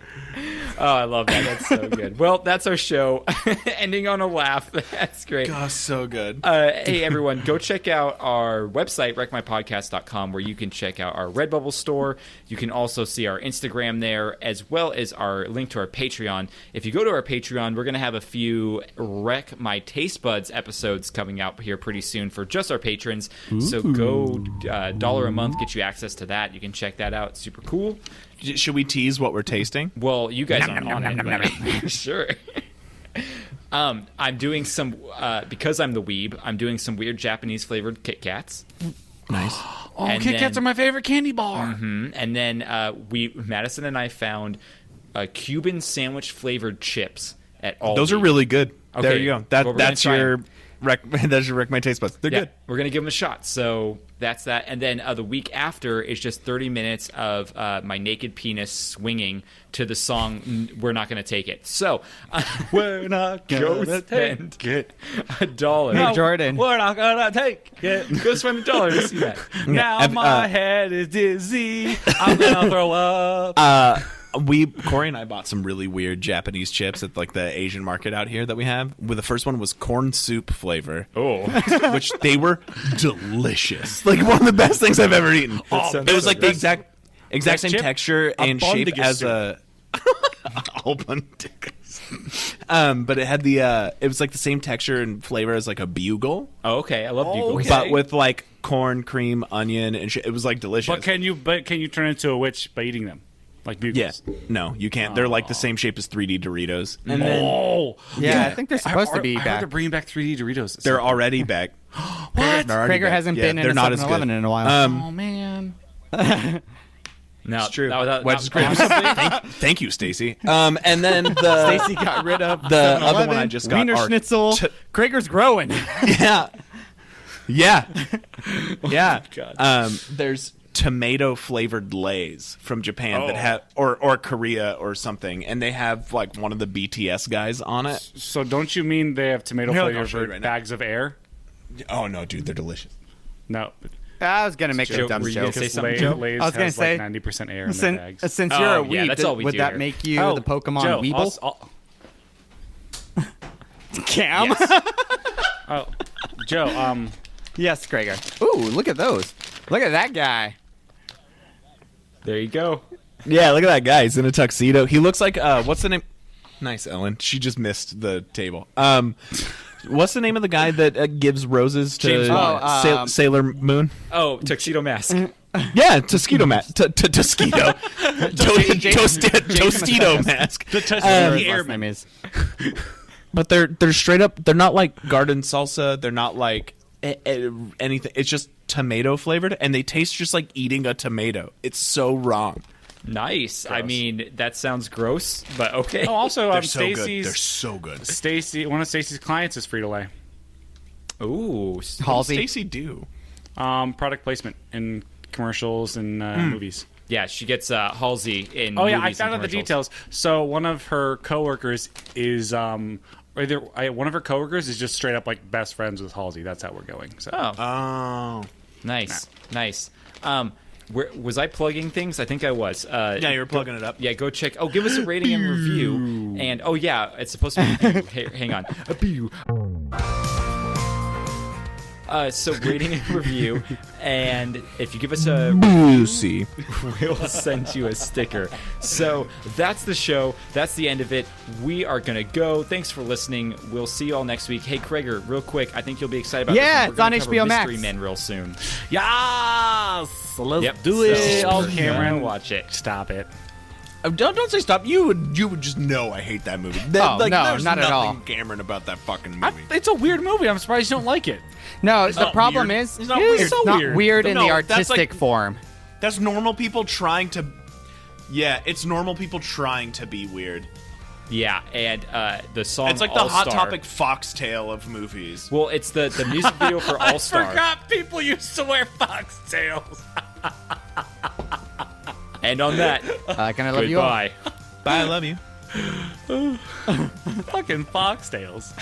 [SPEAKER 2] Oh, I love that. That's so good. Well, that's our show. Ending on a laugh. That's great.
[SPEAKER 3] Gosh, so good.
[SPEAKER 2] Hey, everyone, go check out our website, wreckmypodcast.com, where you can check out our Redbubble store. You can also see our Instagram there, as well as our link to our Patreon. If you go to our Patreon, we're going to have a few Wreck My Taste Buds episodes coming out here pretty soon for just our patrons. So go $1 a month, get you access to that. You can check that out. It's super cool.
[SPEAKER 3] Should we tease what we're tasting?
[SPEAKER 2] Well, you guys aren't on it. Sure. I'm doing some, because I'm the weeb, I'm doing some weird Japanese flavored Kit Kats.
[SPEAKER 3] Nice.
[SPEAKER 4] Oh,
[SPEAKER 2] And
[SPEAKER 4] Kit Kats
[SPEAKER 2] then-
[SPEAKER 4] are my favorite candy bar.
[SPEAKER 2] And then Madison and I found Cuban sandwich flavored chips at Aldi.
[SPEAKER 3] Those are really good. There
[SPEAKER 2] Okay,
[SPEAKER 3] you go.
[SPEAKER 2] well, we're gonna
[SPEAKER 3] That's
[SPEAKER 2] try
[SPEAKER 3] your that's your Wreck My Taste Buds. They're
[SPEAKER 2] Yeah,
[SPEAKER 3] good.
[SPEAKER 2] we're going to give them a shot. So that's that. And then the week after is just 30 minutes of my naked penis swinging to the song We're Not Going to Take It. So
[SPEAKER 4] We're not
[SPEAKER 2] go
[SPEAKER 4] gonna
[SPEAKER 2] spend
[SPEAKER 4] take it.
[SPEAKER 2] $1.
[SPEAKER 5] Hey, Jordan.
[SPEAKER 4] We're not gonna take it.
[SPEAKER 2] Go spend $1 to see that.
[SPEAKER 4] Now my head is dizzy. I'm gonna throw up.
[SPEAKER 3] Corey and I bought some really weird Japanese chips at like the Asian market out here that we have. Well, the first one was corn soup flavor.
[SPEAKER 2] Oh.
[SPEAKER 3] Which they were delicious. Like one of the best things I've ever eaten.
[SPEAKER 2] sounds
[SPEAKER 3] It was
[SPEAKER 2] so
[SPEAKER 3] like
[SPEAKER 2] good.
[SPEAKER 3] the exact same
[SPEAKER 4] chip?
[SPEAKER 3] texture and shape
[SPEAKER 4] Abundigus
[SPEAKER 3] as
[SPEAKER 4] soup.
[SPEAKER 3] a Abundigus. But it had it was like the same texture and flavor as like a bugle,
[SPEAKER 2] Oh, okay. I love Bugle.
[SPEAKER 3] but with like corn, cream, onion, and it was like delicious.
[SPEAKER 4] But can you turn into a witch by eating them? Like bugles?
[SPEAKER 3] Yeah. No, you can't. They're like the same shape as 3D Doritos. And
[SPEAKER 4] Oh.
[SPEAKER 5] Yeah, I think they're supposed to be
[SPEAKER 4] I heard
[SPEAKER 5] back.
[SPEAKER 4] they're bringing back 3D Doritos.
[SPEAKER 3] they're already back.
[SPEAKER 5] What?
[SPEAKER 3] They're already
[SPEAKER 5] Kreger
[SPEAKER 3] back.
[SPEAKER 5] hasn't
[SPEAKER 3] Yeah,
[SPEAKER 5] been in
[SPEAKER 3] they're
[SPEAKER 5] a
[SPEAKER 3] not as
[SPEAKER 5] 7-Eleven
[SPEAKER 3] good.
[SPEAKER 5] in a while.
[SPEAKER 4] Oh man.
[SPEAKER 2] No,
[SPEAKER 3] It's true.
[SPEAKER 2] That
[SPEAKER 3] Which is great. Thank you, Stacy. And then the
[SPEAKER 5] Stacy got rid of
[SPEAKER 3] the other
[SPEAKER 5] 7-Eleven,
[SPEAKER 3] one I just got
[SPEAKER 5] Wiener
[SPEAKER 3] are
[SPEAKER 5] Schnitzel. Kreger's growing.
[SPEAKER 3] yeah, yeah, yeah.
[SPEAKER 2] God.
[SPEAKER 3] There's tomato flavored Lays from Japan that have or Korea or something, and they have like one of the BTS guys on it.
[SPEAKER 4] So don't you mean they have tomato
[SPEAKER 3] Here, look, I'll show you
[SPEAKER 4] flavored
[SPEAKER 3] right now.
[SPEAKER 4] bags of air?
[SPEAKER 3] Oh no, dude, they're delicious.
[SPEAKER 4] No.
[SPEAKER 5] I was gonna make a
[SPEAKER 2] Joe,
[SPEAKER 5] dumb
[SPEAKER 2] were you gonna
[SPEAKER 5] joke.
[SPEAKER 2] say
[SPEAKER 4] Because
[SPEAKER 2] something, Joe?
[SPEAKER 4] Lays
[SPEAKER 5] I was gonna
[SPEAKER 4] has
[SPEAKER 5] say,
[SPEAKER 4] like 90% air in their bags.
[SPEAKER 5] Since
[SPEAKER 2] Oh,
[SPEAKER 5] you're a
[SPEAKER 2] yeah,
[SPEAKER 5] weeb,
[SPEAKER 2] that's all we
[SPEAKER 5] would
[SPEAKER 2] do
[SPEAKER 5] that
[SPEAKER 2] here.
[SPEAKER 5] make you the Pokemon
[SPEAKER 4] Joe,
[SPEAKER 5] Weeble? Cam?
[SPEAKER 2] Yes.
[SPEAKER 4] Oh, Joe,
[SPEAKER 5] Yes, Kreger. Ooh, look at those. Look at that guy.
[SPEAKER 2] There you go.
[SPEAKER 3] Yeah, look at that guy. He's in a tuxedo. He looks like what's the name? Nice, Ellen. She just missed the table. What's the name of the guy that gives roses to
[SPEAKER 2] James Bond.
[SPEAKER 3] Sailor Moon?
[SPEAKER 2] Oh, tuxedo mask.
[SPEAKER 3] Yeah, Tosquito mask. Tosquito. Tostito mask.
[SPEAKER 5] Whatever his last name is.
[SPEAKER 3] But they're straight up. They're not like garden salsa. They're not like anything. It's just tomato flavored, and they taste just like eating a tomato. It's so wrong.
[SPEAKER 2] Nice. I mean, that sounds gross, but okay.
[SPEAKER 4] oh, also
[SPEAKER 3] They're so good.
[SPEAKER 4] Stacy's
[SPEAKER 3] They're so good.
[SPEAKER 4] Stacy, one of Stacy's clients is Frito-Lay.
[SPEAKER 2] Ooh.
[SPEAKER 5] Halsey.
[SPEAKER 3] Stacy do?
[SPEAKER 4] Product placement in commercials and movies.
[SPEAKER 2] Yeah, she gets Halsey in
[SPEAKER 4] Oh yeah, I
[SPEAKER 2] movies
[SPEAKER 4] found
[SPEAKER 2] and
[SPEAKER 4] out the
[SPEAKER 2] commercials.
[SPEAKER 4] details. So one of her coworkers is one of her coworkers is just straight up like best friends with Halsey. That's how we're going. So
[SPEAKER 3] Oh.
[SPEAKER 2] Nice. Nice. Was I plugging things? I think I was.
[SPEAKER 3] Yeah, you were plugging it up.
[SPEAKER 2] Yeah, go check. Oh, give us a rating and review. And oh yeah, it's supposed to be. Hang on. A pew. So rating and review, and if you give us a,
[SPEAKER 3] Lucy.
[SPEAKER 2] we'll send you a sticker. So that's the show. That's the end of it. We are gonna go. Thanks for listening. We'll see you all next week. Hey, Kreger, real quick. I think you'll be excited about
[SPEAKER 5] Yeah,
[SPEAKER 2] this one.
[SPEAKER 5] it's
[SPEAKER 2] We're
[SPEAKER 5] on
[SPEAKER 2] gonna
[SPEAKER 5] HBO
[SPEAKER 2] cover
[SPEAKER 5] Max.
[SPEAKER 2] Mystery Men real soon.
[SPEAKER 4] yes, let's
[SPEAKER 2] Yep,
[SPEAKER 4] do
[SPEAKER 2] so
[SPEAKER 4] it. Oh,
[SPEAKER 2] we're gonna
[SPEAKER 4] Cameron,
[SPEAKER 2] watch it.
[SPEAKER 4] Stop it.
[SPEAKER 3] Don't say stop. You would just know I hate that movie.
[SPEAKER 5] Oh, no,
[SPEAKER 3] there's
[SPEAKER 5] not at
[SPEAKER 3] nothing
[SPEAKER 5] all.
[SPEAKER 3] Cameron about that fucking movie.
[SPEAKER 4] It's a weird movie. I'm surprised you don't like it.
[SPEAKER 5] No, the
[SPEAKER 3] not
[SPEAKER 5] problem
[SPEAKER 3] weird.
[SPEAKER 5] is
[SPEAKER 3] It's not
[SPEAKER 5] it's
[SPEAKER 3] weird.
[SPEAKER 5] not
[SPEAKER 4] Weird.
[SPEAKER 5] weird in
[SPEAKER 3] No,
[SPEAKER 5] the
[SPEAKER 3] that's
[SPEAKER 5] artistic
[SPEAKER 3] like-
[SPEAKER 5] form.
[SPEAKER 3] That's normal people trying to
[SPEAKER 11] Yeah, it's normal people trying to be weird.
[SPEAKER 2] Yeah, and the song
[SPEAKER 11] It's like the
[SPEAKER 2] All-Star.
[SPEAKER 11] Hot Topic foxtail of movies.
[SPEAKER 2] Well, it's the music video for All Star.
[SPEAKER 4] I forgot people used to wear foxtails.
[SPEAKER 2] And on that,
[SPEAKER 5] Can I love you all?
[SPEAKER 2] goodbye.
[SPEAKER 10] Bye, I love you.
[SPEAKER 4] Fucking foxtails.